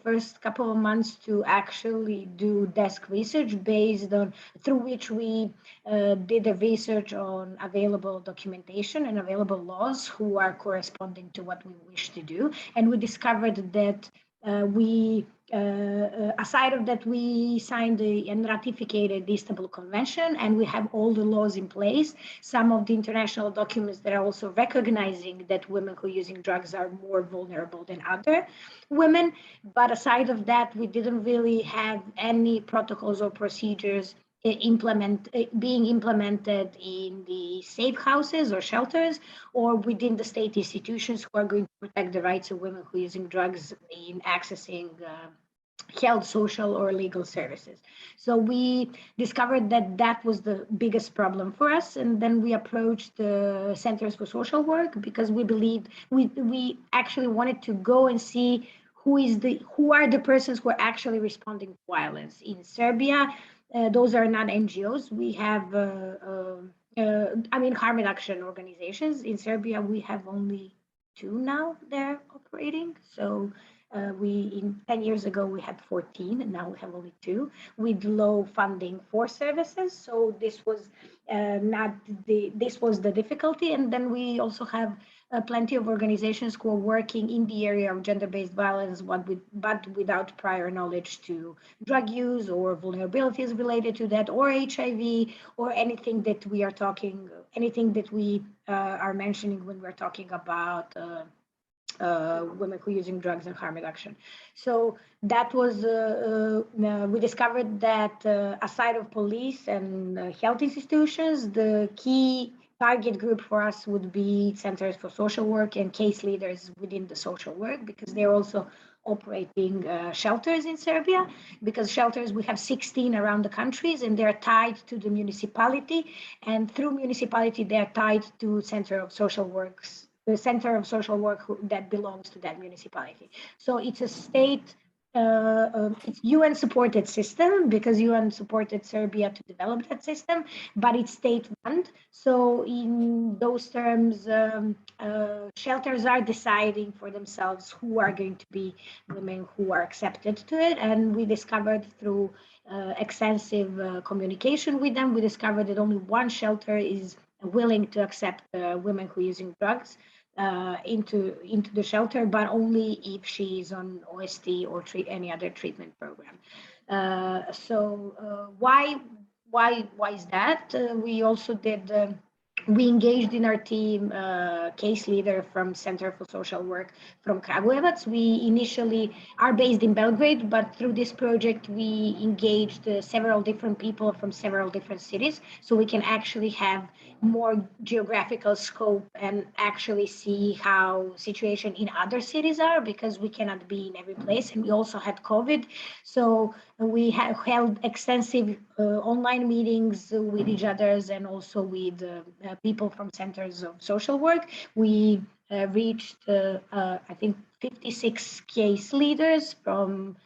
[SPEAKER 5] first couple of months to actually do desk research based on, through which we did the research on available documentation and available laws who are corresponding to what we wish to do. And we discovered that aside of that, we signed and ratified the Istanbul Convention, and we have all the laws in place. Some of the international documents that are also recognizing that women who are using drugs are more vulnerable than other women. But aside of that, we didn't really have any protocols or procedures being implemented in the safe houses or shelters, or within the state institutions who are going to protect the rights of women who are using drugs in accessing health, social, or legal services. So we discovered that that was the biggest problem for us, and then we approached the Centers for Social Work because we believed we actually wanted to go and see who are the persons who are actually responding to violence in Serbia. Those are not NGOs. We have, harm reduction organizations. In Serbia, we have only 2 now they're operating. So in 10 years ago, we had 14, and now we have only 2 with low funding for services. So this was this was the difficulty. And then we also have plenty of organizations who are working in the area of gender-based violence, but without prior knowledge to drug use or vulnerabilities related to that, or HIV, or anything that we are mentioning when we're talking about women who are using drugs and harm reduction. So that was, we discovered that aside of police and health institutions, the key target group for us would be Centers for Social Work and case leaders within the social work, because they're also operating shelters in Serbia, because shelters, we have 16 around the countries, and they're tied to the municipality, and through municipality, they're tied to Center of Social Works, the Center of Social Work that belongs to that municipality. So it's a state, it's UN supported system, because UN supported Serbia to develop that system, but it's state run. So in those terms, shelters are deciding for themselves who are going to be women who are accepted to it. And we discovered through extensive communication with them, we discovered that only one shelter is willing to accept women who are using drugs into the shelter, but only if she is on OST or any other treatment program. Why is that? We also did. We engaged in our team case leader from Center for Social Work from Kragujevac. We initially are based in Belgrade, but through this project, we engaged several different people from several different cities, so we can actually have more geographical scope and actually see how situation in other cities are, because we cannot be in every place. And we also had COVID. So we have held extensive online meetings with each others, and also with people from Centers of Social Work. We reached, I think, 56 case leaders from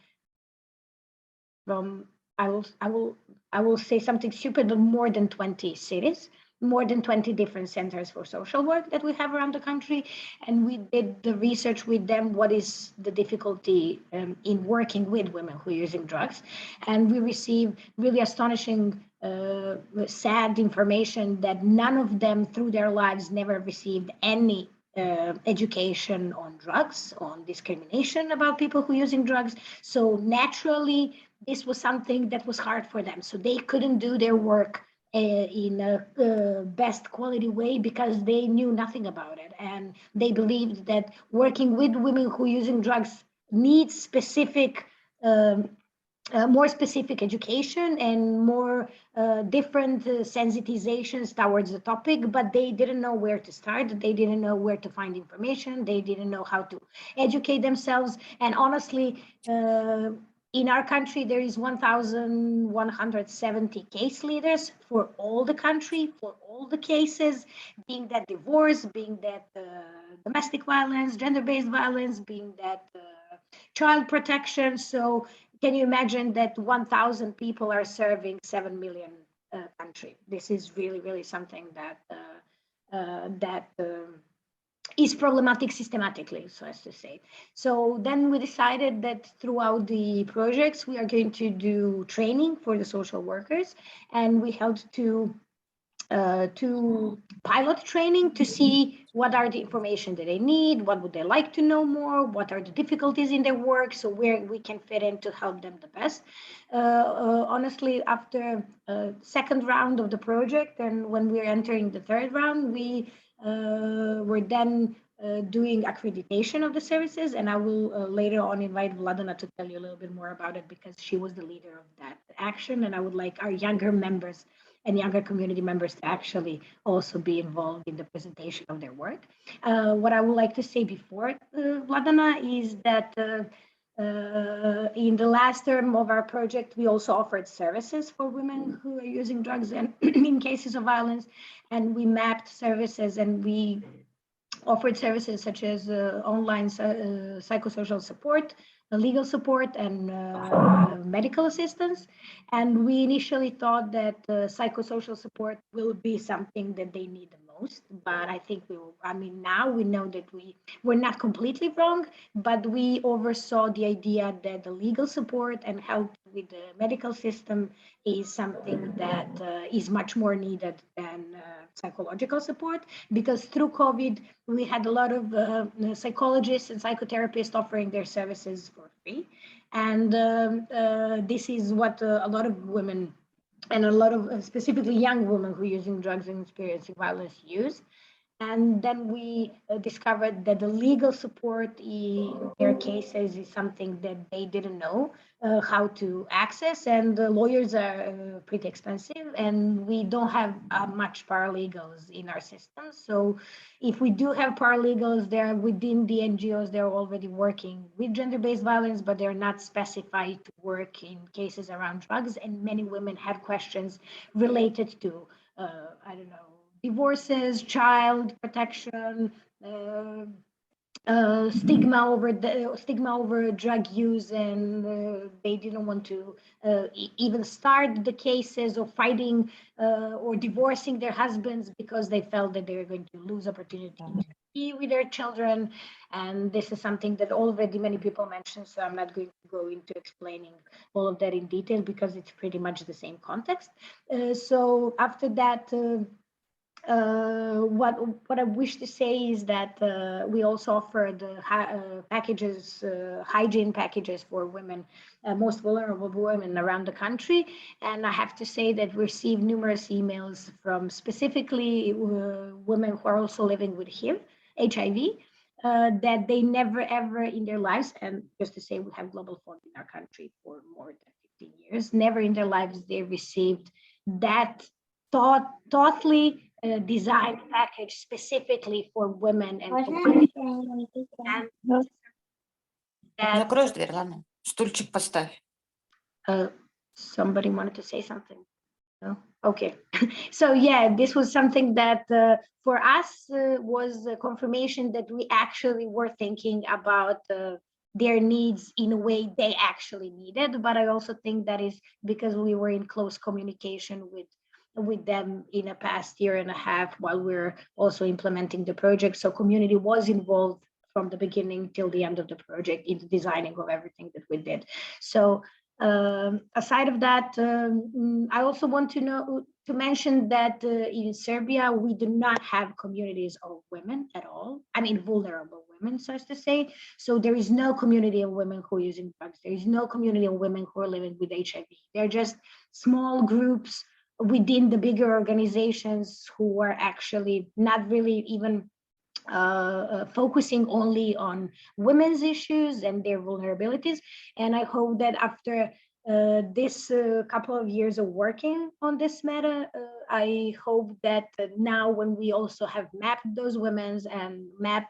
[SPEAKER 5] I will say something stupid, but more than 20 cities, more than 20 different centers for social work that we have around the country. And we did the research with them, what is the difficulty in working with women who are using drugs. And we received really astonishing, sad information that none of them through their lives never received any education on drugs, on discrimination about people who are using drugs. So naturally, this was something that was hard for them. So they couldn't do their work in a best quality way, because they knew nothing about it. And they believed that working with women who are using drugs needs specific, more specific education and more different sensitizations towards the topic, but they didn't know where to start. They didn't know where to find information. They didn't know how to educate themselves. And honestly, in our country, there is 1,170 case leaders for all the country, for all the cases, being that divorce, being that domestic violence, gender-based violence, being that child protection. So can you imagine that 1,000 people are serving 7 million country? This is really, really something that is problematic systematically, so as to say. So then we decided that throughout the projects, we are going to do training for the social workers, and we held to pilot training to see what are the information that they need, what would they like to know more, what are the difficulties in their work, so where we can fit in to help them the best. Honestly, after second round of the project, and when we're entering the third round, we were then doing accreditation of the services, and I will later on invite Vladana to tell you a little bit more about it because she was the leader of that action, and I would like our younger members and younger community members to actually also be involved in the presentation of their work. What I would like to say before Vladana is that in the last term of our project, we also offered services for women who are using drugs and in cases of violence, and we mapped services and we offered services such as online psychosocial support, legal support, and medical assistance. And we initially thought that psychosocial support will be something that they need the most. But I think now we know that we're not completely wrong, but we oversaw the idea that the legal support and help with the medical system is something that is much more needed than psychological support, because through COVID, we had a lot of psychologists and psychotherapists offering their services for free. And this is what a lot of women and a lot of specifically young women who are using drugs and experiencing violence use. And then we discovered that the legal support in their cases is something that they didn't know how to access, and the lawyers are pretty expensive, and we don't have much paralegals in our system. So if we do have paralegals, they're within the NGOs, they're already working with gender-based violence, but they're not specified to work in cases around drugs. And many women have questions related to, I don't know, divorces, child protection, stigma over drug use, and they didn't want to even start the cases of fighting or divorcing their husbands because they felt that they were going to lose opportunity to be with their children. And this is something that already many people mentioned, so I'm not going to go into explaining all of that in detail because it's pretty much the same context. So after that, what I wish to say is that we also offered packages, hygiene packages for women, most vulnerable women around the country. And I have to say that we received numerous emails from specifically women who are also living with HIV, that they never ever in their lives, and just to say we have Global Fund in our country for more than 15 years, never in their lives they received that thoughtfully designed package specifically for women and for women.
[SPEAKER 8] Закроешь дверь, ладно? Стульчик поставь.
[SPEAKER 5] Somebody wanted to say something. No? Okay. So yeah, this was something that for us was a confirmation that we actually were thinking about their needs in a way they actually needed. But I also think that is because we were in close communication with them in a past year and a half while we're also implementing the project. So community was involved from the beginning till the end of the project in the designing of everything that we did. So aside of that, I also want to mention that in Serbia, we do not have communities of women at all. I mean, vulnerable women, so as to say. So there is no community of women who are using drugs. There is no community of women who are living with HIV. They're just small groups within the bigger organizations who are actually not really even focusing only on women's issues and their vulnerabilities. And I hope that after this couple of years of working on this matter, I hope that now when we also have mapped those women's and map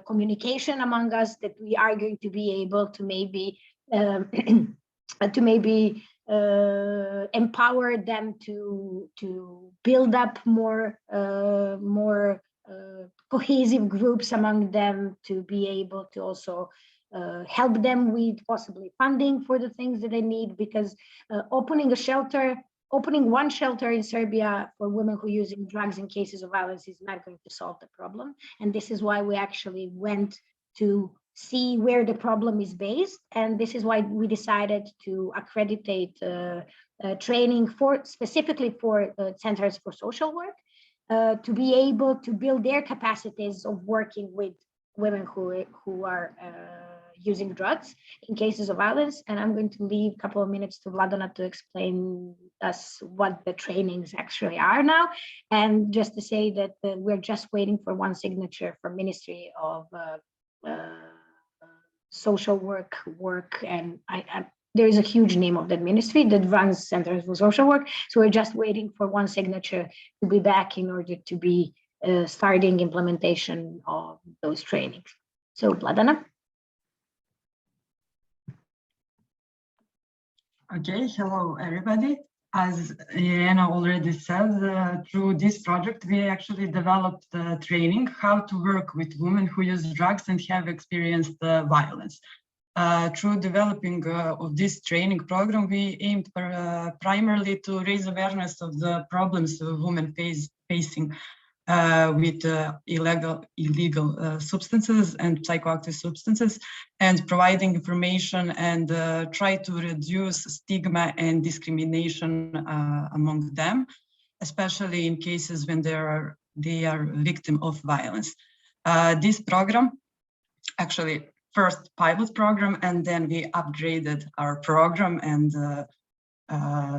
[SPEAKER 5] communication among us, that we are going to be able to maybe empower them to build up more cohesive groups among them, to be able to also help them with possibly funding for the things that they need, because opening one shelter in Serbia for women who are using drugs in cases of violence is not going to solve the problem. And this is why we actually went to see where the problem is based. And this is why we decided to accreditate training specifically for centers for social work, to be able to build their capacities of working with women who are using drugs in cases of violence. And I'm going to leave a couple of minutes to Vladana to explain us what the trainings actually are now. And just to say that we're just waiting for one signature from Ministry of Social Work, and there is a huge name of that ministry that runs Centers for Social Work. So we're just waiting for one signature to be back in order to be starting implementation of those trainings. So Vladana.
[SPEAKER 9] Okay, hello everybody. As Irena already said, through this project, we actually developed training how to work with women who use drugs and have experienced violence. Through developing of this training program, we aimed primarily to raise awareness of the problems women facing with illegal substances and psychoactive substances, and providing information and try to reduce stigma and discrimination among them, especially in cases when they are victim of violence. This program, actually first pilot program, and then we upgraded our program and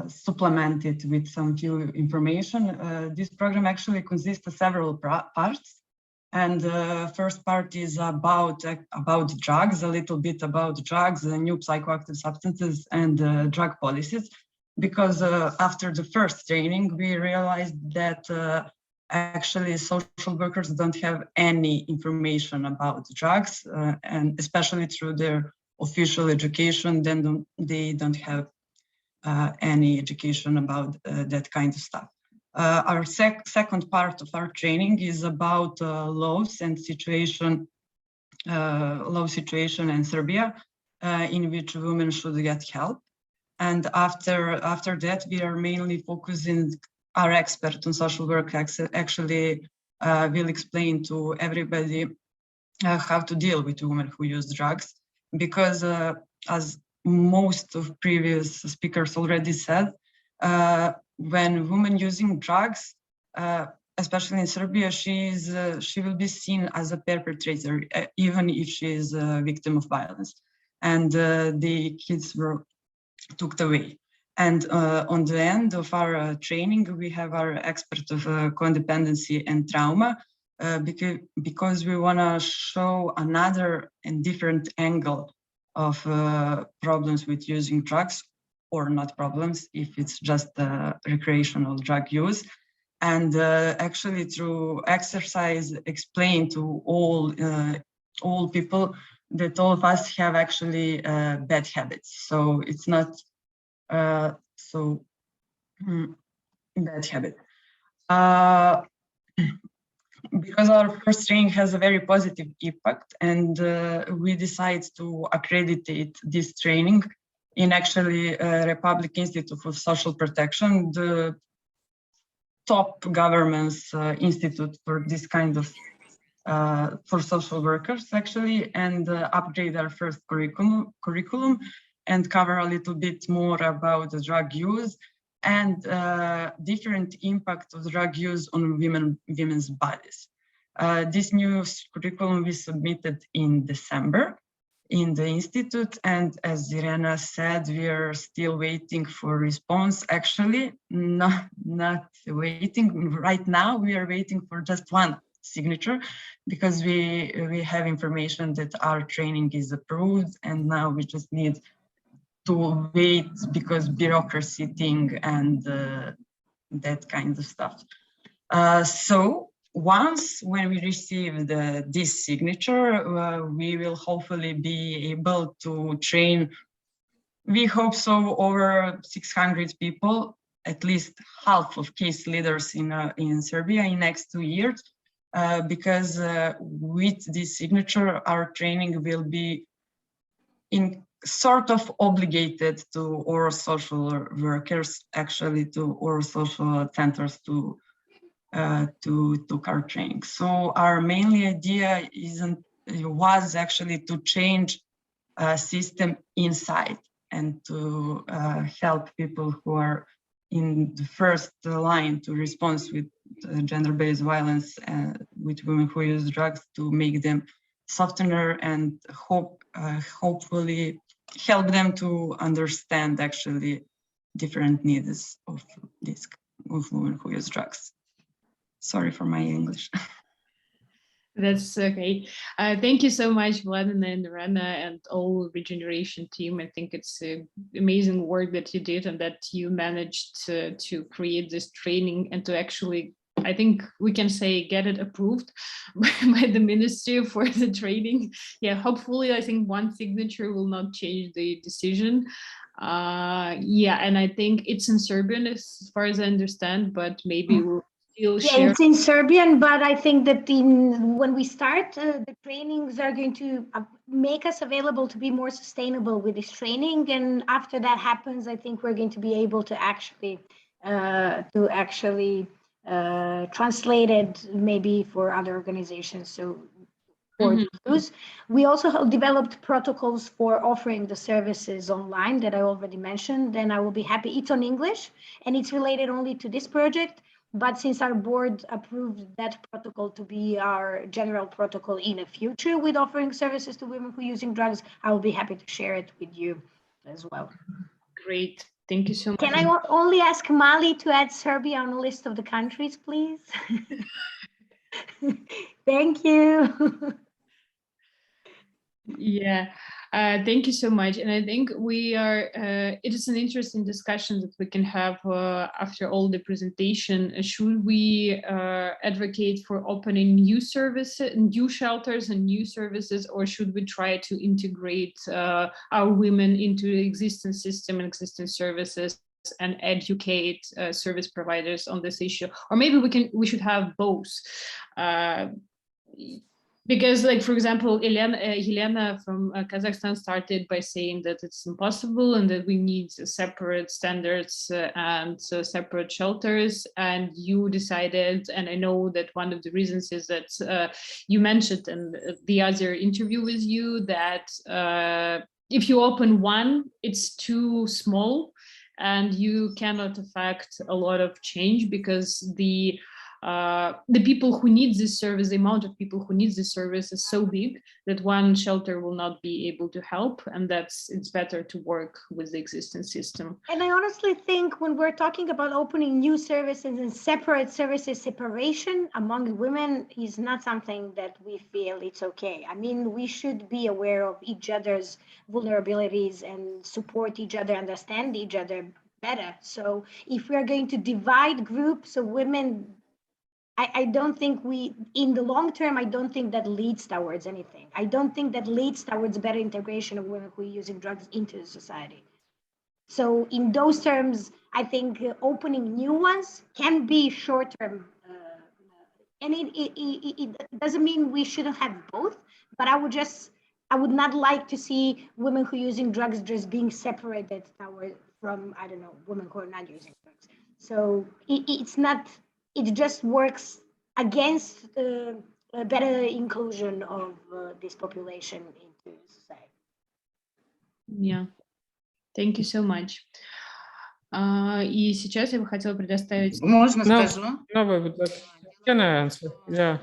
[SPEAKER 9] supplemented with some few information. This program actually consists of several parts. And the first part is about drugs, a little bit about drugs, new psychoactive substances, and drug policies. Because after the first training, we realized that actually social workers don't have any information about drugs, and especially through their official education, then they don't have any education about that kind of stuff. Our second part of our training is about laws and law situation in Serbia, in which women should get help. And after that, we are mainly focusing. Our expert on social work actually will explain to everybody how to deal with women who use drugs, because as most of previous speakers already said, when women using drugs, especially in Serbia, she will be seen as a perpetrator, even if she is a victim of violence, and the kids were took away. And on the end of our training, we have our expert of codependency and trauma, because we want to show another and different angle of problems with using drugs, or not problems, if it's just recreational drug use. And actually through exercise, explain to all people that all of us have actually bad habits. So it's not so bad habit. Because our first training has a very positive impact, and we decide to accreditate this training in actually Republic Institute for Social Protection, the top government's institute for this kind of for social workers actually, and upgrade our first curriculum and cover a little bit more about the drug use and different impact of drug use on women's bodies. This new curriculum we submitted in December in the institute, and as Irena said, we are still waiting for response. Actually, not waiting right now. We are waiting for just one signature, because we have information that our training is approved, and now we just need to wait because bureaucracy thing and that kind of stuff. So once when we receive this signature, we will hopefully be able to train, we hope so, over 600 people, at least half of case leaders in Serbia in next 2 years, because with this signature, our training will be in sort of obligated to our social workers, actually to our social centers to our training. So our mainly idea was actually to change system inside and to help people who are in the first line to respond with gender-based violence with women who use drugs, to make them softener and hopefully help them to understand actually different needs of women who use drugs. Sorry for my English.
[SPEAKER 1] That's okay. Thank you so much, Vladimir and Rana, and all Regeneration team. I think it's amazing work that you did and that you managed to create this training and to actually, I think we can say, get it approved by the ministry for the training. Yeah, hopefully, I think one signature will not change the decision. Yeah, and I think it's in Serbian as far as I understand, but maybe we'll
[SPEAKER 5] yeah, it's in Serbian, but I think that when we start, the trainings are going to make us available to be more sustainable with this training. And after that happens, I think we're going to be able to actually translate it maybe for other organizations. So for use. We also developed protocols for offering the services online that I already mentioned. Then I will be happy. It's on English and it's related only to this project. But since our board approved that protocol to be our general protocol in the future with offering services to women who are using drugs, I will be happy to share it with you as well.
[SPEAKER 1] Great. Thank you so much.
[SPEAKER 5] Can I only ask Mali to add Serbia on the list of the countries, please? Thank you.
[SPEAKER 1] Yeah, thank you so much. And I think we are, it is an interesting discussion that we can have after all the presentation. Should we advocate for opening new services, new shelters and new services, or should we try to integrate our women into the existing system and existing services and educate service providers on this issue? Or maybe we should have both. Because, like, for example, Helena from Kazakhstan started by saying that it's impossible and that we need separate standards and separate shelters. And you decided, and I know that one of the reasons is that you mentioned in the other interview with you that if you open one, it's too small and you cannot affect a lot of change because the people who need this service, the amount of people who need this service is so big that one shelter will not be able to help, and it's better to work with the existing system.
[SPEAKER 5] And I honestly think when we're talking about opening new services and separate services, separation among women is not something that we feel it's okay. I mean, we should be aware of each other's vulnerabilities and support each other, understand each other better. So if we are going to divide groups of women, I don't think in the long term, I don't think that leads towards anything. I don't think that leads towards better integration of women who are using drugs into society. So in those terms, I think opening new ones can be short-term. And it doesn't mean we shouldn't have both, but I would not like to see women who are using drugs just being separated from, I don't know, women who are not using drugs. So it just works against a better inclusion of this population into society.
[SPEAKER 1] Yeah, thank you so much. И сейчас я бы хотела предоставить...
[SPEAKER 8] Можно скажу?
[SPEAKER 4] No, can I answer? Yeah.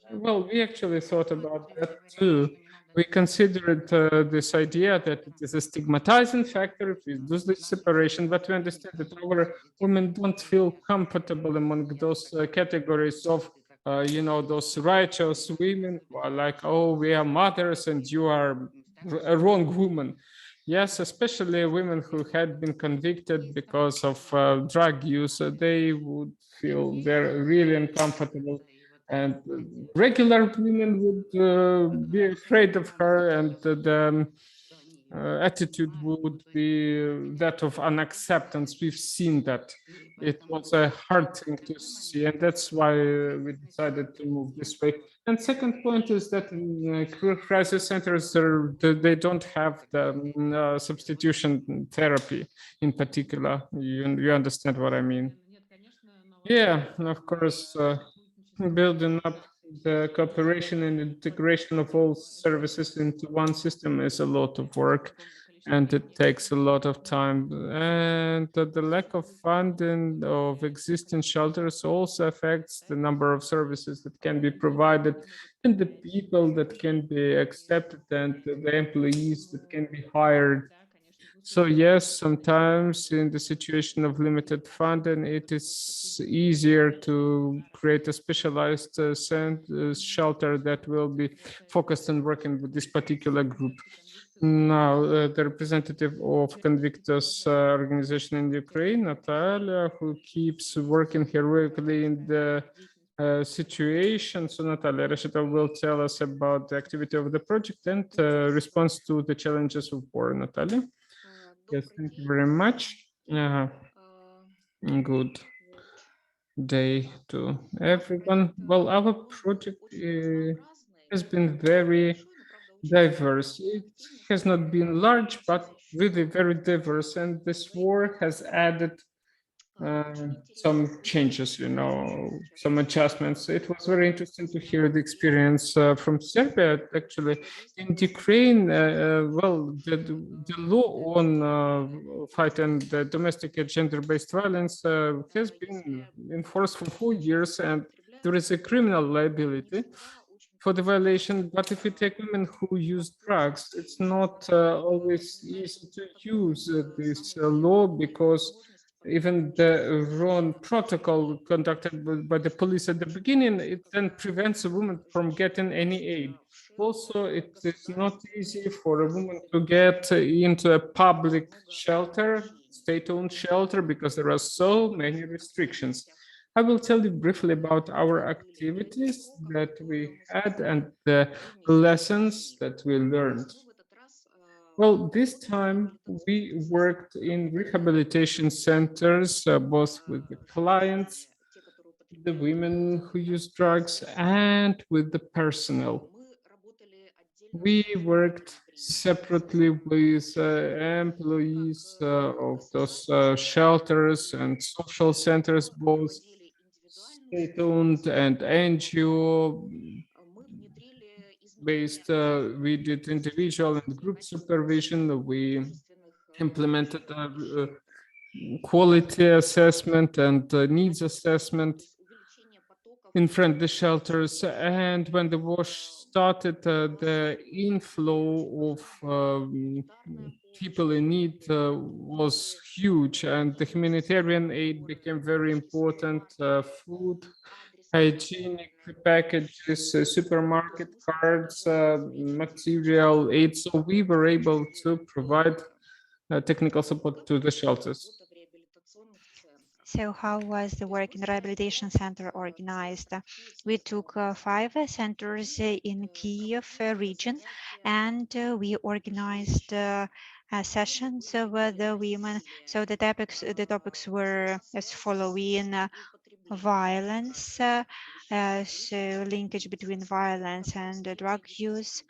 [SPEAKER 4] Well, we actually thought about that too. We considered this idea that it is a stigmatizing factor if we do this separation, but we understand that our women don't feel comfortable among those categories of, those righteous women who are like, oh, we are mothers and you are a wrong woman. Yes, especially women who had been convicted because of drug use, they would feel they're really uncomfortable. And regular women would be afraid of her, and the attitude would be that of unacceptance. We've seen that. It was a hard thing to see, and that's why we decided to move this way. And second point is that in crisis centers, they don't have the substitution therapy in particular. You understand what I mean? Yeah, of course. Building up the cooperation and integration of all services into one system is a lot of work. and it takes a lot of time. And the lack of funding of existing shelters also affects the number of services that can be provided and the people that can be accepted and the employees that can be hired. So yes, sometimes in the situation of limited funding, it is easier to create a specialized shelter that will be focused on working with this particular group. Now, the representative of Convictus organization in Ukraine, Natalia, who keeps working heroically in the situation. So Natalia Rashidov will tell us about the activity of the project and response to the challenges of war. Natalia. Yes, thank you very much. Good day to everyone. Well, our project has been very diverse. It has not been large, but really very diverse. And this war has added some changes, some adjustments. It was very interesting to hear the experience from Serbia. Actually, in Ukraine, well, the law on fighting the domestic and gender-based violence has been in force for 4 years, and there is a criminal liability for the violation. But if you take women who use drugs, it's not always easy to use this law, because even the wrong protocol conducted by the police at the beginning, it then prevents a woman from getting any aid. Also, it is not easy for a woman to get into a public shelter, state-owned shelter, because there are so many restrictions. I will tell you briefly about our activities that we had and the lessons that we learned. Well, this time we worked in rehabilitation centers, both with the clients, the women who use drugs, and with the personnel. We worked separately with employees of those shelters and social centers, both state-owned and NGO based. We did individual and group supervision. We implemented quality assessment and needs assessment in friendly shelters. And when the war started, the inflow of people in need was huge, and the humanitarian aid became very important. Food, hygienic packages, supermarket cards, material aid. So we were able to provide technical support to the shelters.
[SPEAKER 3] So how was the work in the rehabilitation center organized? We took 5 centers in Kiev region, and we organized sessions with the women. So the topics were as following: violence, so linkage between violence and drug use,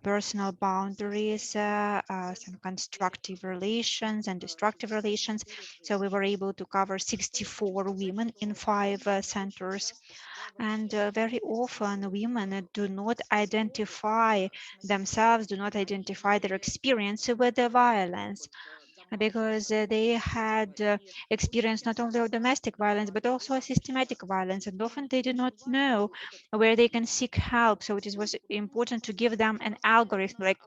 [SPEAKER 3] personal boundaries, some constructive relations and destructive relations. So we were able to cover 64 women in 5 centers. And very often women do not identify themselves, do not identify their experience with the violence, because they had experienced not only of domestic violence, but also systematic violence. And often they do not know where they can seek help. So it was important to give them an algorithm, like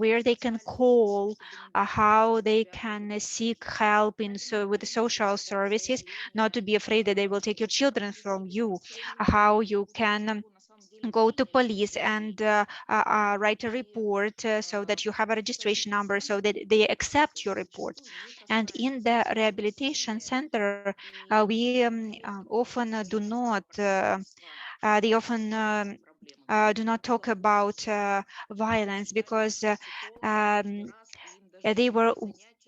[SPEAKER 3] where they can call, how they can seek help with the social services, not to be afraid that they will take your children from you, how you can go to police and write a report so that you have a registration number so that they accept your report. And in the rehabilitation center, we often do not, they often do not talk about violence, because they were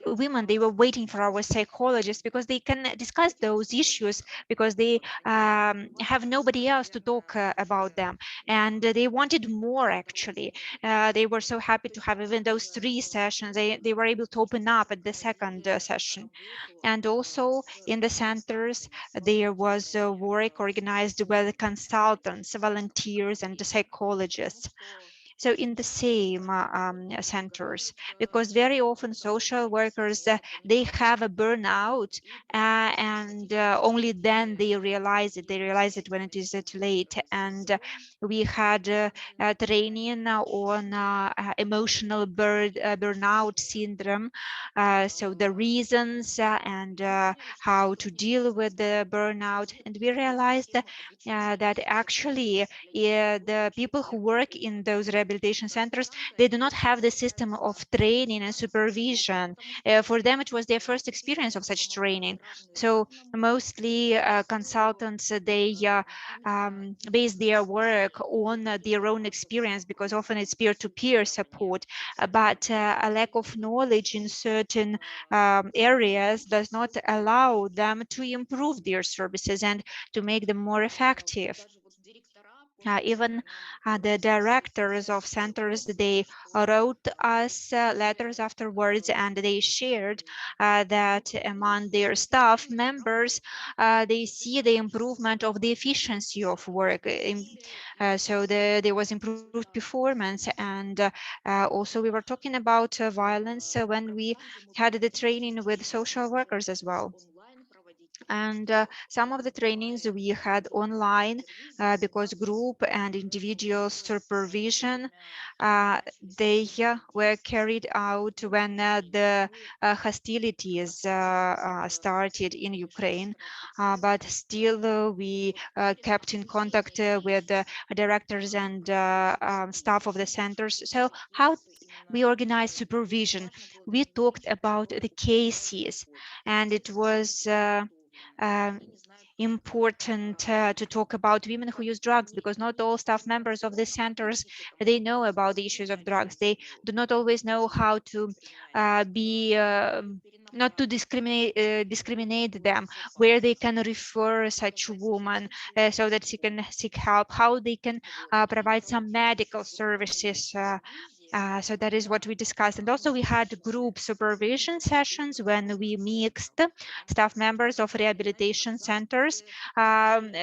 [SPEAKER 3] women, they were waiting for our psychologists, because they can discuss those issues, because they have nobody else to talk about them, and they wanted more. Actually, they were so happy to have even those 3 sessions. They were able to open up at the second session. And also in the centers, there was work organized by the consultants, volunteers, and the psychologists. so in the same centers, because very often social workers, they have a burnout and only then they realize it. They realize it when it is too late. And we had training on emotional burnout syndrome. So the reasons and how to deal with the burnout. And we realized that actually the people who work in those rehabilitation centers, they do not have the system of training and supervision. For them, it was their first experience of such training. So mostly consultants, they base their work on their own experience, because often it's peer-to-peer support, but a lack of knowledge in certain areas does not allow them to improve their services and to make them more effective. Even the directors of centers, they wrote us letters afterwards, and they shared that among their staff members, they see the improvement of the efficiency of work. So there was improved performance. And also we were talking about violence when we had the training with social workers as well. And some of the trainings we had online because group and individual supervision, they were carried out when the hostilities started in Ukraine, but still we kept in contact with the directors and staff of the centers. So how we organize supervision? We talked about the cases, and it was um, important to talk about women who use drugs, because not all staff members of the centers, they know about the issues of drugs. They do not always know how to be not to discriminate them, where they can refer such woman so that she can seek help, how they can provide some medical services. So that is what we discussed. And also we had group supervision sessions when we mixed staff members of rehabilitation centers,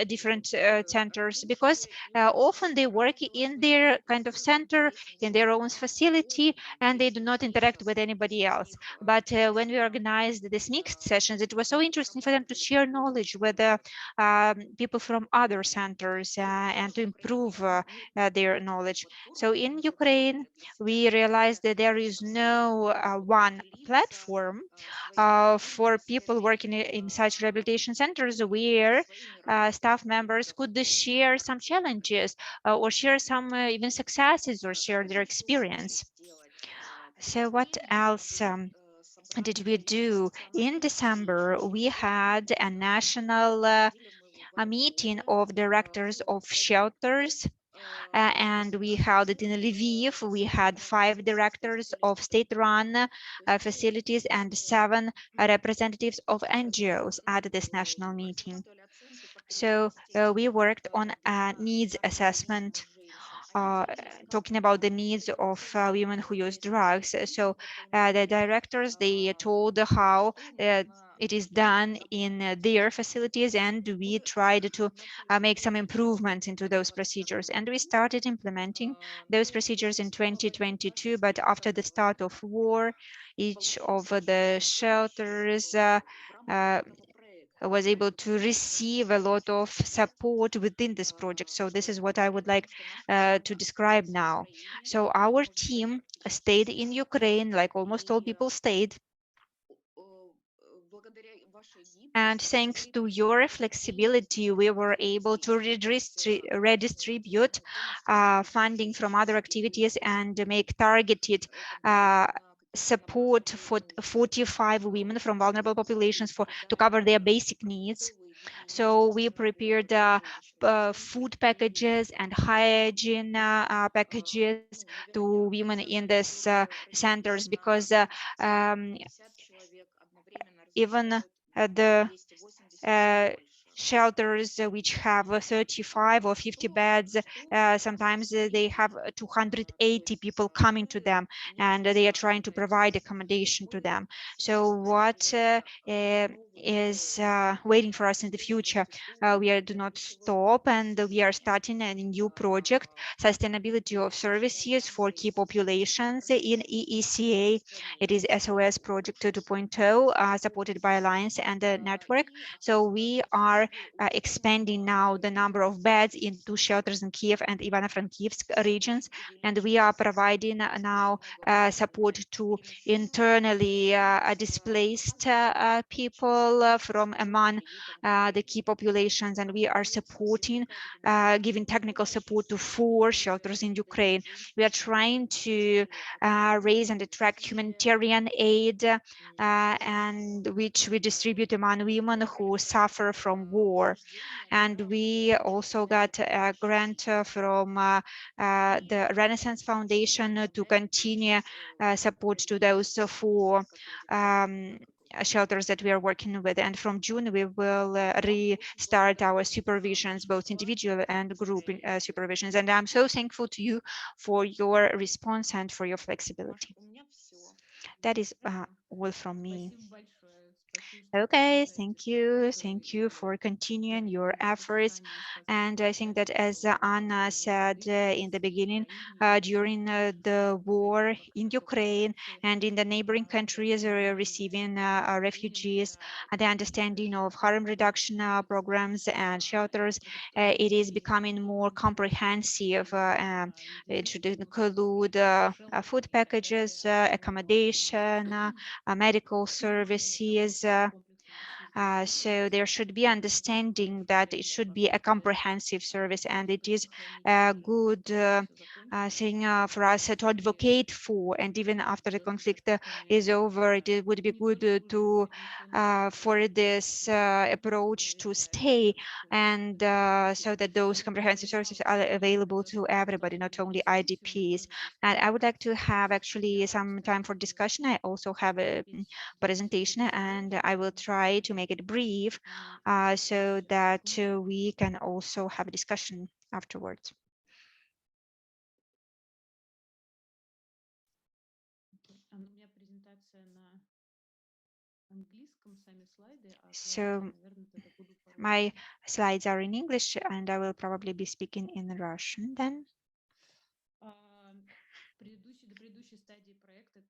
[SPEAKER 3] different centers, because often they work in their kind of center, in their own facility, and they do not interact with anybody else. But when we organized these mixed sessions, it was so interesting for them to share knowledge with people from other centers and to improve their knowledge. So in Ukraine, we realized that there is no one platform for people working in such rehabilitation centers where staff members could share some challenges or share some even successes or share their experience. So what else did we do? In December, we had a national a meeting of directors of shelters, and we held it in Lviv. We had 5 directors of state-run facilities and 7 representatives of NGOs at this national meeting. So we worked on a needs assessment, talking about the needs of women who use drugs. So the directors, they told how it is done in their facilities, and we tried to make some improvements into those procedures. And we started implementing those procedures in 2022, but after the start of war, each of the shelters was able to receive a lot of support within this project. So this is what I would like to describe now. So our team stayed in Ukraine, like almost all people stayed. And thanks to your flexibility, we were able to redistribute funding from other activities and make targeted support for 45 women from vulnerable populations to cover their basic needs. So we prepared food packages and hygiene packages to women in these centers, because even the shelters which have 35 or 50 beds, sometimes they have 280 people coming to them, and they are trying to provide accommodation to them. So what is waiting for us in the future. We do not stop, and we are starting a new project, sustainability of services for key populations in EECA. It is SOS Project 2.0, supported by Alliance and the network. So we are expanding now the number of beds in 2 shelters in Kiev and Ivano-Frankivsk regions, and we are providing now support to internally displaced people from among the key populations, and we are supporting, giving technical support to 4 shelters in Ukraine. We are trying to raise and attract humanitarian aid, and which we distribute among women who suffer from war. And we also got a grant from the Renaissance Foundation to continue support to those 4 shelters that we are working with. And from June, we will restart our supervisions, both individual and group supervisions. And I'm so thankful to you for your response and for your flexibility. That is all from me. Okay, thank you. Thank you for continuing your efforts. And I think that, as Anna said in the beginning, during the war in Ukraine and in the neighboring countries receiving refugees, the understanding of harm reduction programs and shelters, it is becoming more comprehensive. It should include food packages, accommodation, medical services. So there should be understanding that it should be a comprehensive service, and it is a good thing for us to advocate for. And even after the conflict is over, it would be good to for this approach to stay, and so that those comprehensive services are available to everybody, not only IDPs. And I would like to have actually some time for discussion. I also have a presentation, and I will try to make it brief so that we can also have a discussion afterwards. So my slides are in English, and I will probably be speaking in Russian then.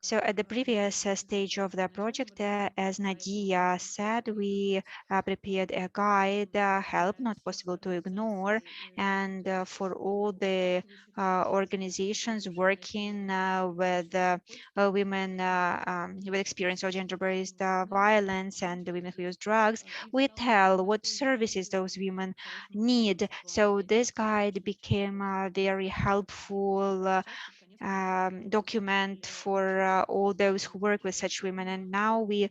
[SPEAKER 3] So at the previous stage of the project, as Nadia said, we prepared a guide, help not possible to ignore, and for all the organizations working with women with experience of gender-based violence and women who use drugs, we tell what services those women need. So this guide became very helpful document for all those who work with such women. And now we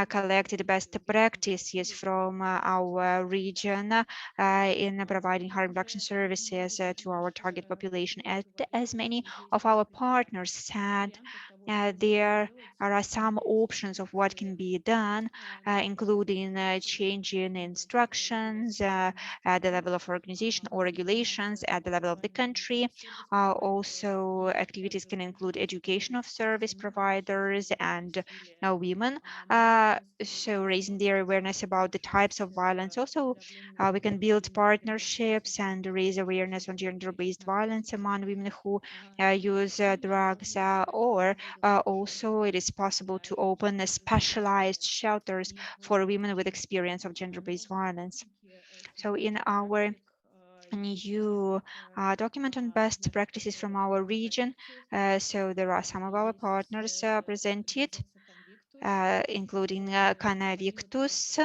[SPEAKER 3] collected best practices from our region in providing harm reduction services to our target population. As many of our partners said, there are some options of what can be done, including changing instructions at the level of organization or regulations at the level of the country. Also, activities can include education of service providers and women, so raising their awareness about the types of violence. Also, we can build partnerships and raise awareness on gender-based violence among women who use drugs, or also it is possible to open specialized shelters for women with experience of gender-based violence. So in our new document on best practices from our region, so there are some of our partners presented, including Canavictus.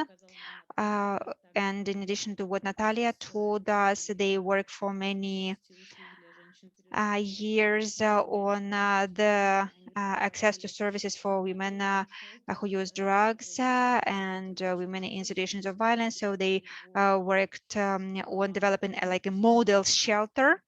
[SPEAKER 3] And in addition to what Natalia told us, they work for many years on the access to services for women who use drugs and women in situations of violence. So they worked on developing like a model shelter,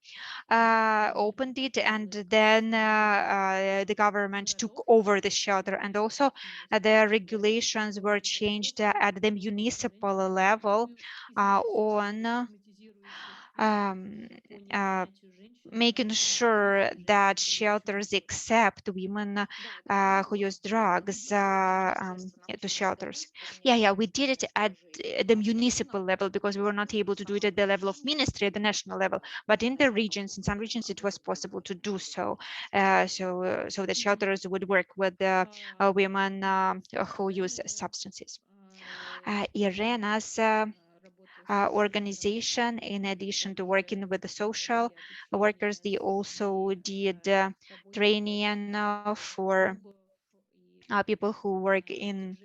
[SPEAKER 3] opened it, and then the government took over the shelter. And also the regulations were changed at the municipal level on making sure that shelters accept women who use drugs to shelters. Yeah, we did it at the municipal level because we were not able to do it at the level of ministry at the national level. But in the regions, in some regions, it was possible to do so. So the shelters would work with the women who use substances. Irena's organization, in addition to working with the social workers, they also did training for people who work in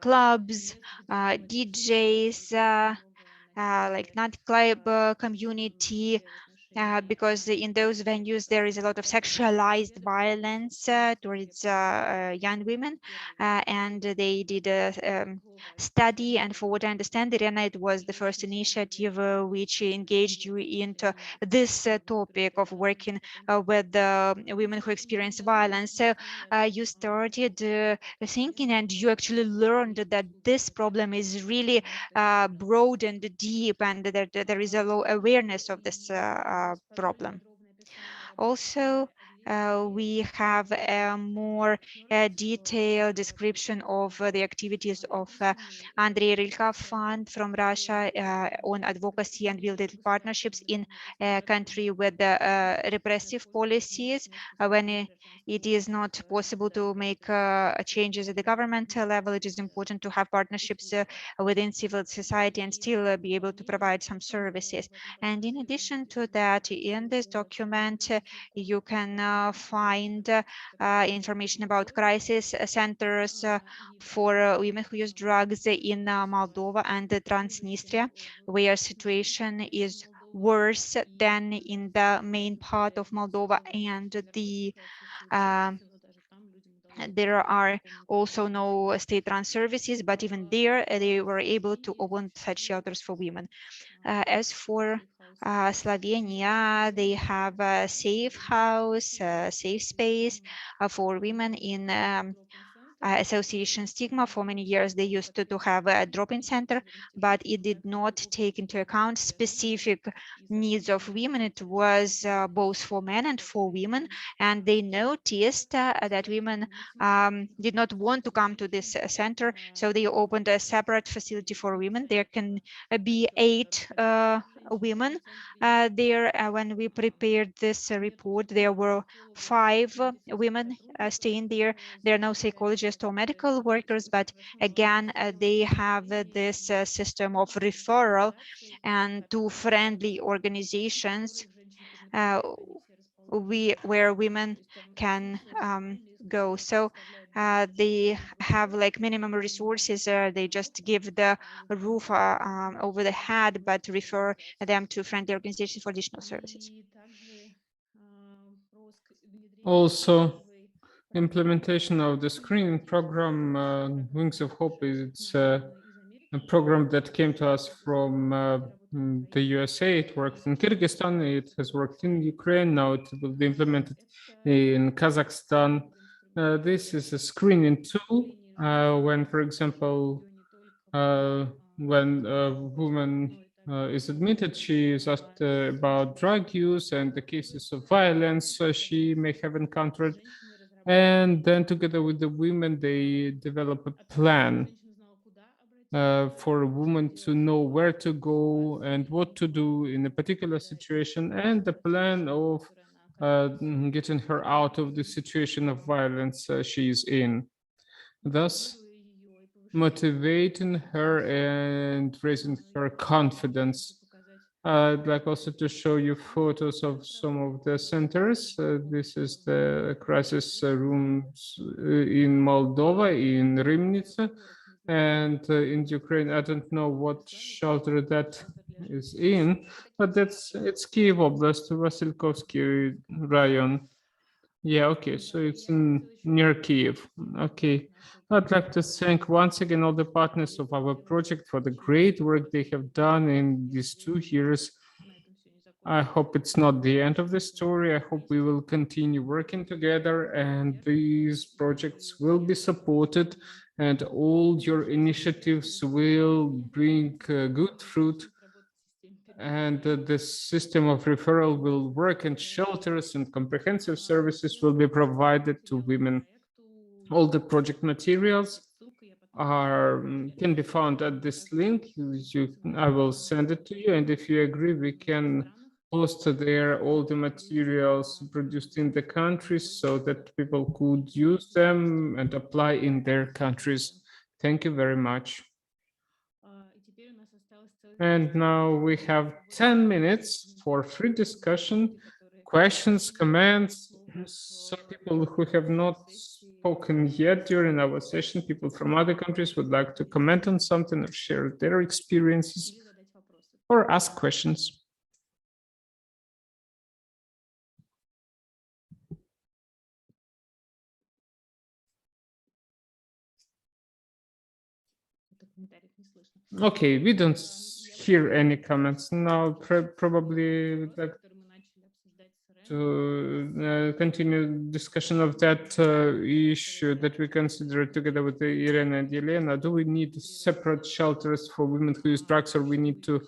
[SPEAKER 3] clubs, DJs, like nightclub community, because in those venues there is a lot of sexualized violence towards young women, and they did a study, and for what I understand, Irena, it was the first initiative which engaged you into this topic of working with women who experience violence. So you started thinking, and you actually learned that this problem is really broad and deep, and that there is a low awareness of this problem. Also, we have a more detailed description of the activities of Andrei Rilka Fund from Russia on advocacy and building partnerships in a country with repressive policies when it is not possible to make changes at the government level. It is important to have partnerships within civil society and still be able to provide some services. And in addition to that, in this document, you can find information about crisis centers for women who use drugs in Moldova and Transnistria, where situation is worse than in the main part of Moldova, and there are also no state-run services, but even there they were able to open such shelters for women. As for Slovenia, they have a safe house, a safe space for women in association Stigma. For many years they used to have a drop-in center, but it did not take into account specific needs of women. It was both for men and for women, and they noticed that women did not want to come to this center, so they opened a separate facility for women. There can be 8 women there. When we prepared this report, there were 5 women staying there. There are no psychologists or medical workers, but again, they have this system of referral and to friendly organizations where women can go. So they have like minimum resources. They just give the roof over the head, but refer them to friendly organizations for additional services.
[SPEAKER 4] Also, implementation of the screening program, Wings of Hope, is a program that came to us from the USA. It worked in Kyrgyzstan, it has worked in Ukraine, now it will be implemented in Kazakhstan. This is a screening tool when, for example, when a woman is admitted, she is asked about drug use and the cases of violence she may have encountered. And then together with the women, they develop a plan for a woman to know where to go and what to do in a particular situation, and the plan of getting her out of the situation of violence she is in. Thus, motivating her and raising her confidence. I'd like also to show you photos of some of the centers. This is the crisis rooms in Moldova, in Rymnica, and in Ukraine. I don't know what shelter that is in, but it's Kiev Oblast, Vasilkovsky Rayon. Yeah, okay, so it's near Kiev. Okay, I'd like to thank once again all the partners of our project for the great work they have done in these 2 years. I hope it's not the end of the story. I hope we will continue working together and these projects will be supported and all your initiatives will bring good fruit. And the system of referral will work, and shelters and comprehensive services will be provided to women. All the project materials can be found at this link. I will send it to you, and if you agree, we can post there all the materials produced in the countries so that people could use them and apply in their countries. Thank you very much. And now we have 10 minutes for free discussion, questions, comments. Some people who have not spoken yet during our session, people from other countries would like to comment on something or share their experiences or ask questions. Okay, we don't hear any comments now. Probably would like to continue discussion of that issue that we consider together with Irena and Elena. Do we need separate shelters for women who use drugs, or we need to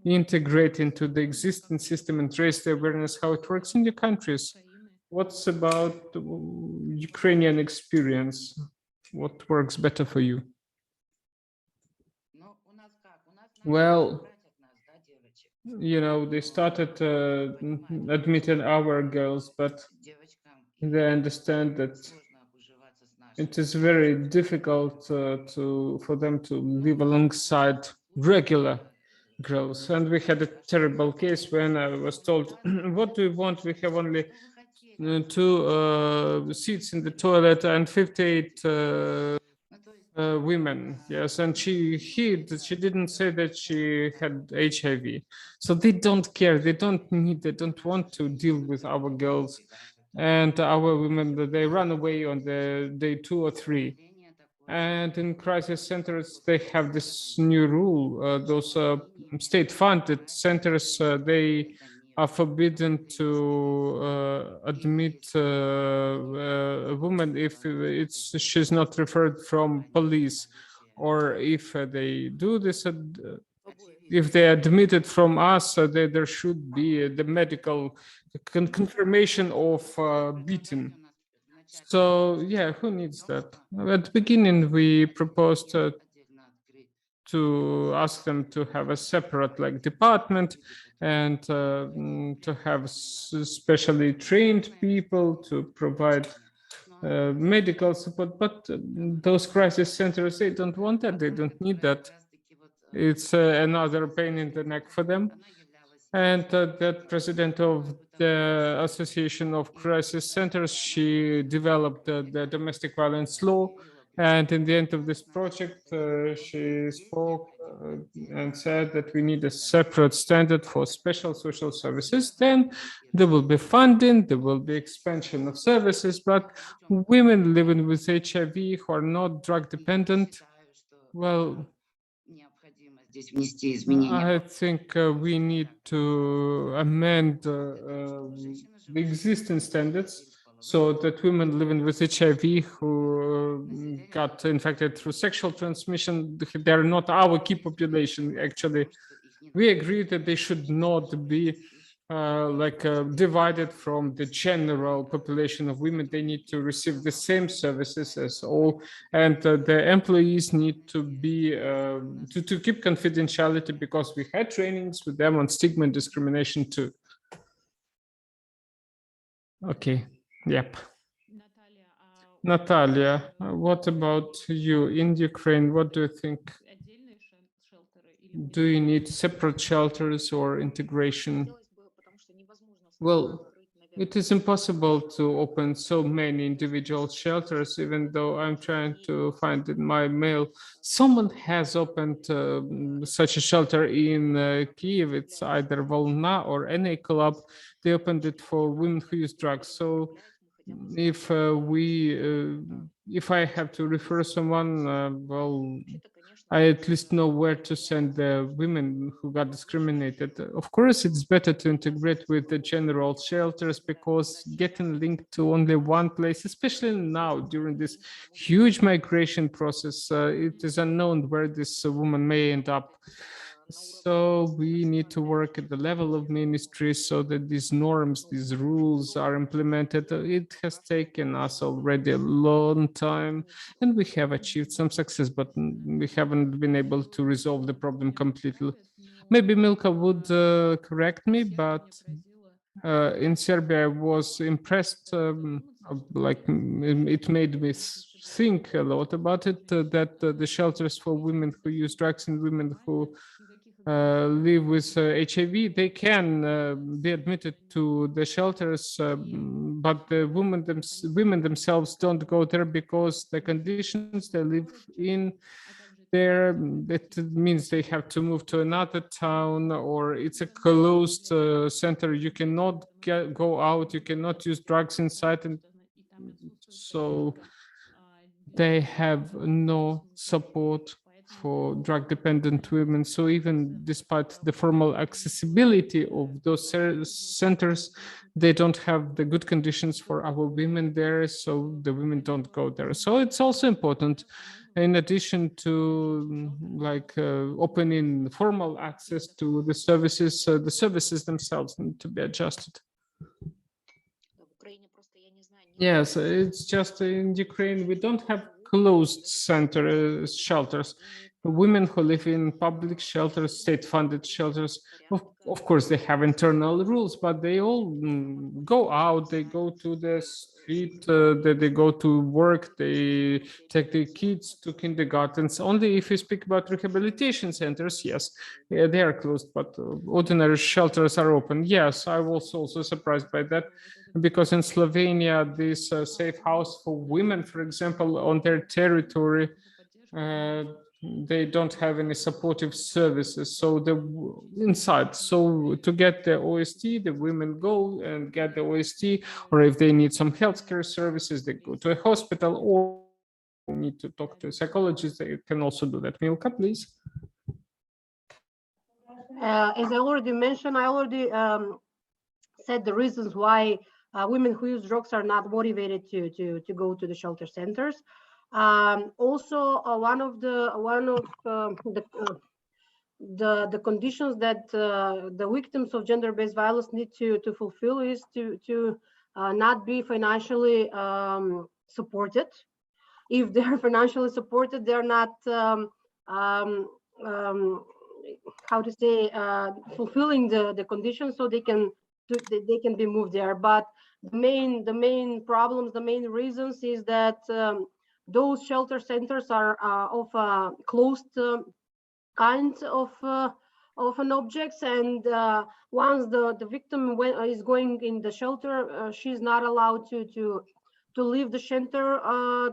[SPEAKER 4] integrate into the existing system and raise the awareness how it works in the countries? What's about Ukrainian experience? What works better for you? Well, you know, they started admitting our girls, but they understand that it is very difficult for them to live alongside regular girls. And we had a terrible case when I was told, what do you want? We have only 2 seats in the toilet and 58 women. Yes, and she hid. She didn't say that she had HIV. So they don't care. They don't need. They don't want to deal with our girls and our women. They run away on the day 2 or 3. And in crisis centers, they have this new rule. Those state-funded centers, they are forbidden to admit a woman if she's not referred from police, or if they do this, if they admitted from us, there should be the medical confirmation of beating. So yeah, who needs that? At the beginning, we proposed to ask them to have a separate department and to have specially trained people to provide medical support. But those crisis centers, they don't want that. They don't need that. It's another pain in the neck for them. And the president of the Association of Crisis Centers, she developed the domestic violence law. And in the end of this project, she spoke and said that we need a separate standard for special social services. Then there will be funding, there will be expansion of services, but women living with HIV who are not drug dependent, well, I think we need to amend the existing standards so that women living with HIV who got infected through sexual transmission, they're not our key population. Actually, we agree that they should not be divided from the general population of women. They need to receive the same services as all, and the employees need to be to keep confidentiality, because we had trainings with them on stigma and discrimination too. Okay. Yep. Natalia, what about you in Ukraine? What do you think? Do you need separate shelters or integration? Well, it is impossible to open so many individual shelters, even though I'm trying to find in my mail. Someone has opened such a shelter in Kyiv. It's either Volna or NA Club. They opened it for women who use drugs. So if if I have to refer someone, well, I at least know where to send the women who got discriminated. Of course, it's better to integrate with the general shelters, because getting linked to only one place, especially now during this huge migration process, it is unknown where this woman may end up. So we need to work at the level of ministry so that these norms, these rules are implemented. It has taken us already a long time and we have achieved some success, but we haven't been able to resolve the problem completely. Maybe Milka would correct me, but in Serbia, I was impressed, it made me think a lot about it, that the shelters for women who use drugs and women who live with HIV, they can be admitted to the shelters, but the women themselves don't go there because the conditions they live in there, that means they have to move to another town, or it's a closed center. You cannot go out, you cannot use drugs inside, and so they have no support for drug dependent women. So even despite the formal accessibility of those centers, they don't have the good conditions for our women there, so the women don't go there. So it's also important, in addition to opening formal access to the services themselves need to be adjusted. Yes, it's just in Ukraine, we don't have closed shelters. Women who live in public shelters, state-funded shelters, of course, they have internal rules, but they all go out, they go to the street, they go to work, they take their kids to kindergartens. Only if you speak about rehabilitation centers, yes, they are closed, but ordinary shelters are open. Yes, I was also surprised by that, because in Slovenia, this safe house for women, for example, on their territory, they don't have any supportive services. So inside, so to get the OST, the women go and get the OST, or if they need some healthcare services, they go to a hospital, or need to talk to a psychologist. They can also do that. Milka, please.
[SPEAKER 7] As I already mentioned, I already said the reasons why women who use drugs are not motivated to go to the shelter centers. Also, one of the conditions that the victims of gender-based violence need to fulfill is to not be financially supported. If they're financially supported, they're not how to say fulfilling the conditions, so they can be moved there. But the main problems, the main reasons is that those shelter centers are of a closed kind of an objects, and once the victim is going in the shelter, she's not allowed to leave the shelter,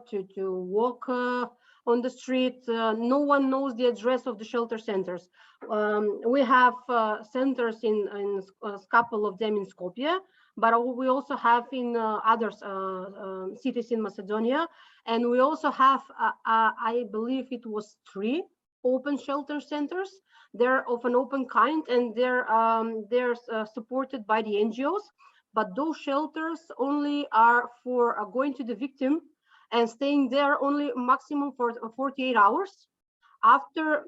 [SPEAKER 7] to walk on the street. No one knows the address of the shelter centers. We have centers in a couple of them in Skopje, but we also have in other cities in Macedonia, and we also have, I believe it was 3 open shelter centers. They're of an open kind, and they're supported by the NGOs. But those shelters only are for going to the victim and staying there only maximum for 48 hours. After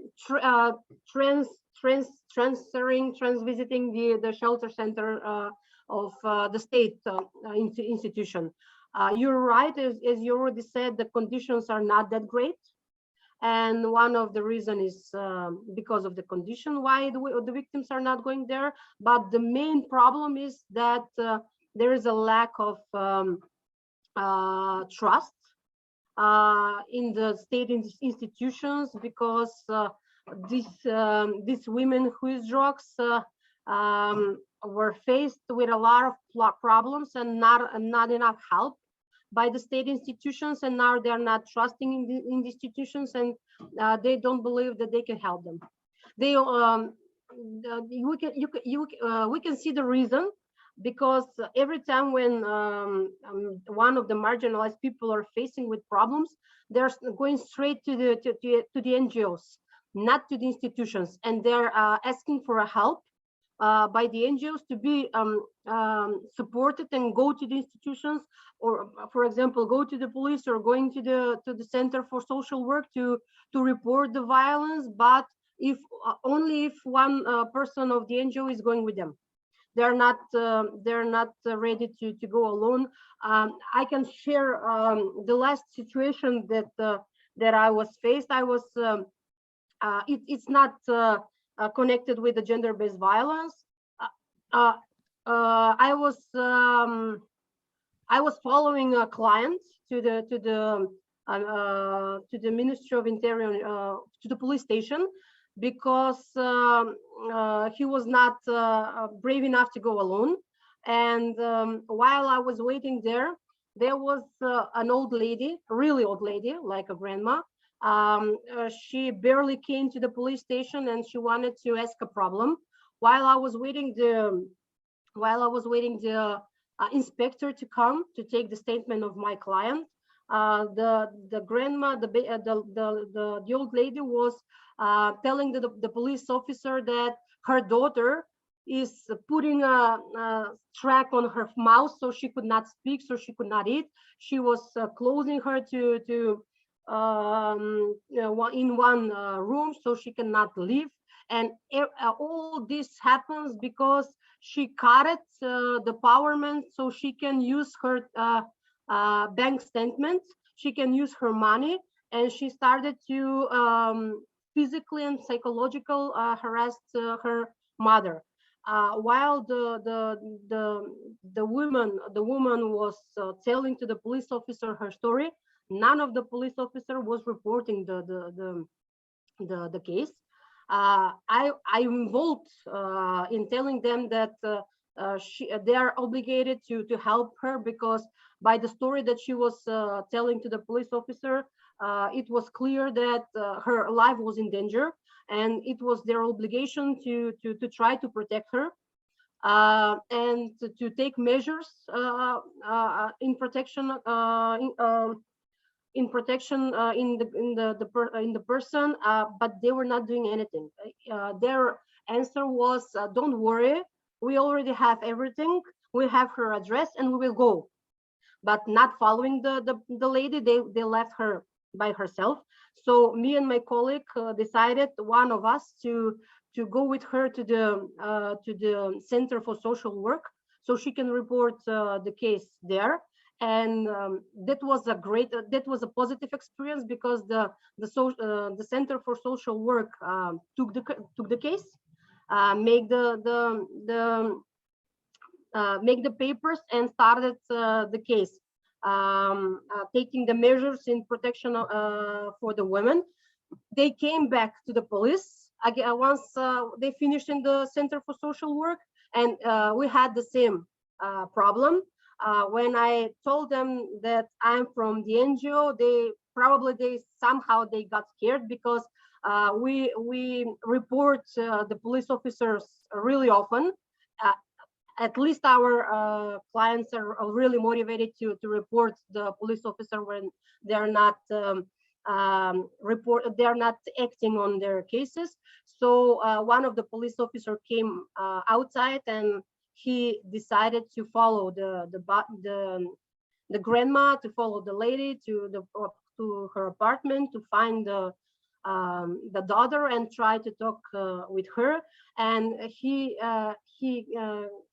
[SPEAKER 7] transvisiting the shelter center of the state institution. You're right, as you already said, the conditions are not that great. And one of the reasons is because of the condition why the victims are not going there. But the main problem is that there is a lack of trust in the state institutions, because these women who use drugs were faced with a lot of problems and not enough help by the state institutions, and now they're not trusting in the institutions, and they don't believe that they can help them. They we can see the reason, because every time when one of the marginalized people are facing with problems, they're going straight to the NGOs, not to the institutions, and they're asking for a help by the NGOs to be supported and go to the institutions, or for example, go to the police or going to the Center for Social Work to report the violence. But if only if one person of the NGO is going with them. They're not ready to go alone. I can share the last situation that I was faced. I was it's not connected with the gender-based violence. I was following a client to the Ministry of Interior, to the police station, because he was not brave enough to go alone. And while I was waiting there, there was an old lady, a really old lady, like a grandma. She barely came to the police station and she wanted to ask a problem. While I was waiting the inspector to come to take the statement of my client, the grandma, the old lady was telling the police officer that her daughter is putting a track on her mouth so she could not speak, so she could not eat. She was closing her to in one room so she cannot leave. And all this happens because she cut it, the empowerment, so she can use her bank statements, she can use her money, and she started to physically and psychological harass her mother. While the woman was telling to the police officer her story, none of the police officer was reporting the case. I involved in telling them that they are obligated to help her, because by the story that she was telling to the police officer, it was clear that her life was in danger, and it was their obligation to try to protect her and to take measures in protection in the person, but they were not doing anything. Their answer was, "Don't worry, we already have everything. We have her address, and we will go." But not following the lady, they left her by herself. So me and my colleague decided, one of us, to go with her to the Center for Social Work, so she can report the case there. And that was a positive experience, because the Center for Social Work took the case, make the papers, and started the case, taking the measures in protection for the women. They came back to the police again once they finished in the Center for Social Work, and we had the same problem. When I told them that I'm from the NGO, they somehow got scared, because we report the police officers really often. At least our clients are really motivated to report the police officer when they're not acting on their cases. So one of the police officer came outside, and he decided to follow the grandma, to follow the lady to her apartment, to find the daughter and try to talk with her. And he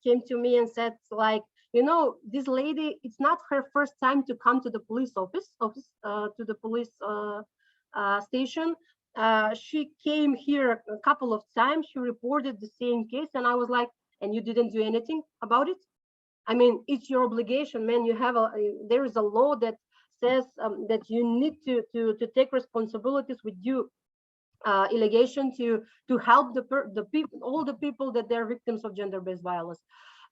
[SPEAKER 7] came to me and said, like, this lady, it's not her first time to come to the police office to the police station. She came here a couple of times. She reported the same case, and I was like, and you didn't do anything about it? I mean, it's your obligation, man. There is a law that says that you need to take responsibilities with due allegation to help the people, all the people that they're victims of gender-based violence.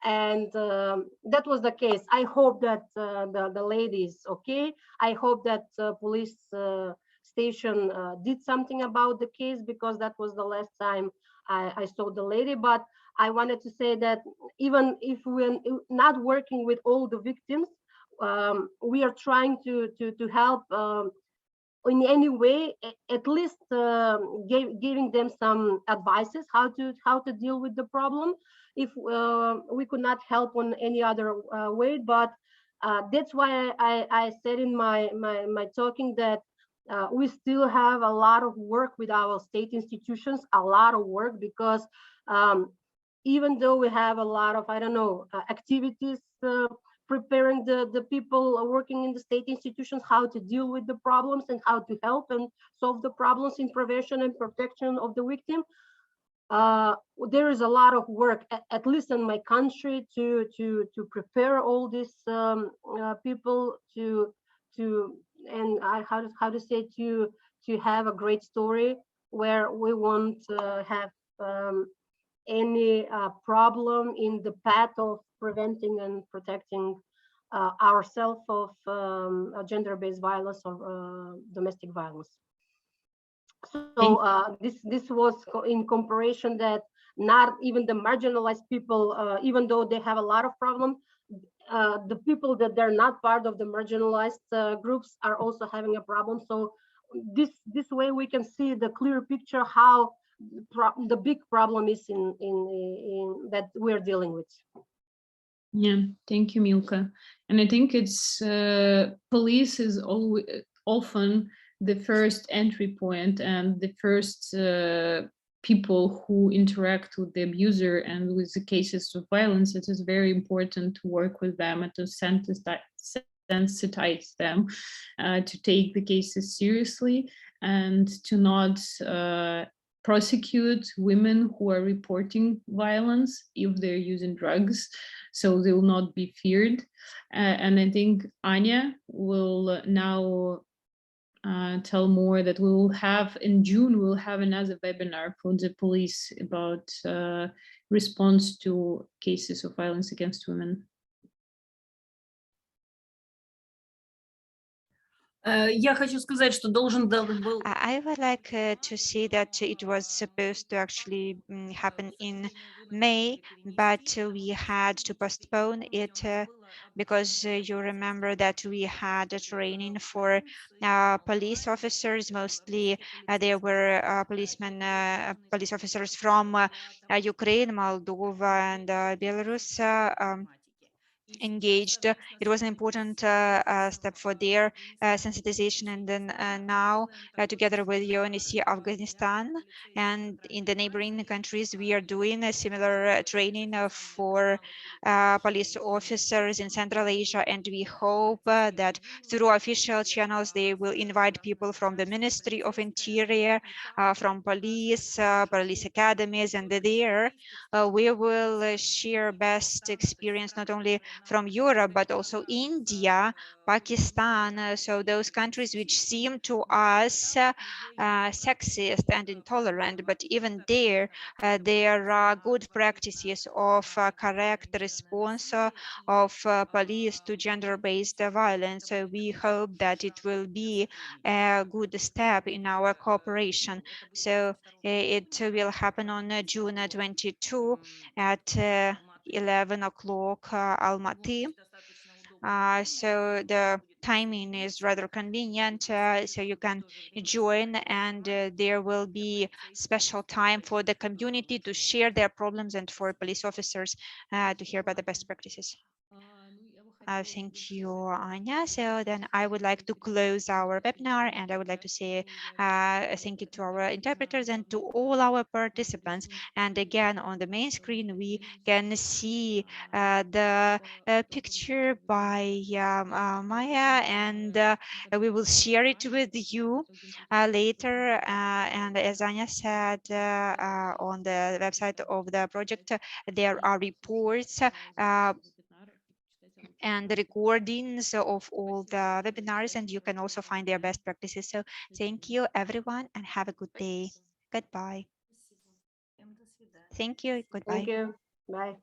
[SPEAKER 7] And that was the case. I hope that the lady is okay. I hope that police station did something about the case, because that was the last time I saw the lady. But I wanted to say that even if we're not working with all the victims, we are trying to help in any way, at least giving them some advices how to deal with the problem. If we could not help on any other way, but that's why I said in my talking that we still have a lot of work with our state institutions, a lot of work, because even though we have a lot of, I don't know, activities preparing the people working in the state institutions how to deal with the problems and how to help and solve the problems in prevention and protection of the victim, there is a lot of work, at least in my country, to prepare all these people and how to say to have a great story where we won't have any problem in the path of preventing and protecting ourselves of gender-based violence or domestic violence. So this was in comparison that not even the marginalized people, even though they have a lot of problems, the people that they're not part of the marginalized groups are also having a problem. So this way we can see the clear picture how the big problem is in that we're dealing with.
[SPEAKER 1] Yeah, thank you, Milka. And I think it's police is always often the first entry point and the first people who interact with the abuser and with the cases of violence. It is very important to work with them and to sensitize them to take the cases seriously and to not prosecute women who are reporting violence if they're using drugs, so they will not be feared. And I think Anya will now tell more that we will have in June, we'll have another webinar for the police about response to cases of violence against women.
[SPEAKER 10] Я хочу сказать, что должен был...
[SPEAKER 3] I would like to say that it was supposed to actually happen in May, but we had to postpone it because you remember that we had a training for police officers. Mostly there were police officers from Ukraine, Moldova, and Belarus engaged. It was an important step for their sensitization, and then now together with UNEC Afghanistan and in the neighboring countries, we are doing a similar training for police officers in Central Asia, and we hope that through official channels they will invite people from the Ministry of Interior, from police academies, and there we will share best experience not only from Europe, but also India, Pakistan, so those countries which seem to us sexist and intolerant, but even there are good practices of correct response of police to gender-based violence. So we hope that it will be a good step in our cooperation. So it will happen on June 22 at 11 o'clock Almaty. So the timing is rather convenient, so you can join, and there will be special time for the community to share their problems and for police officers to hear about the best practices. Thank you, Anya. So then I would like to close our webinar, and I would like to say thank you to our interpreters and to all our participants. And again, on the main screen, we can see the picture by Maya, and we will share it with you later. And as Anya said, on the website of the project, there are reports and the recordings of all the webinars, and you can also find their best practices. So thank you, everyone, and have a good day. Goodbye. Thank you. Goodbye.
[SPEAKER 7] Thank you. Bye.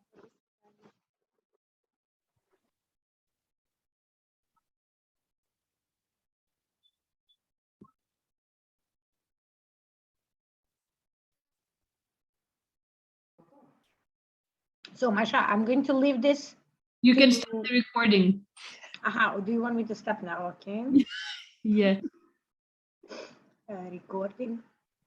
[SPEAKER 5] So Masha, I'm going to leave this.
[SPEAKER 1] You can start the recording.
[SPEAKER 5] Do you want me to stop now? Okay.
[SPEAKER 1] Yeah.
[SPEAKER 5] Recording.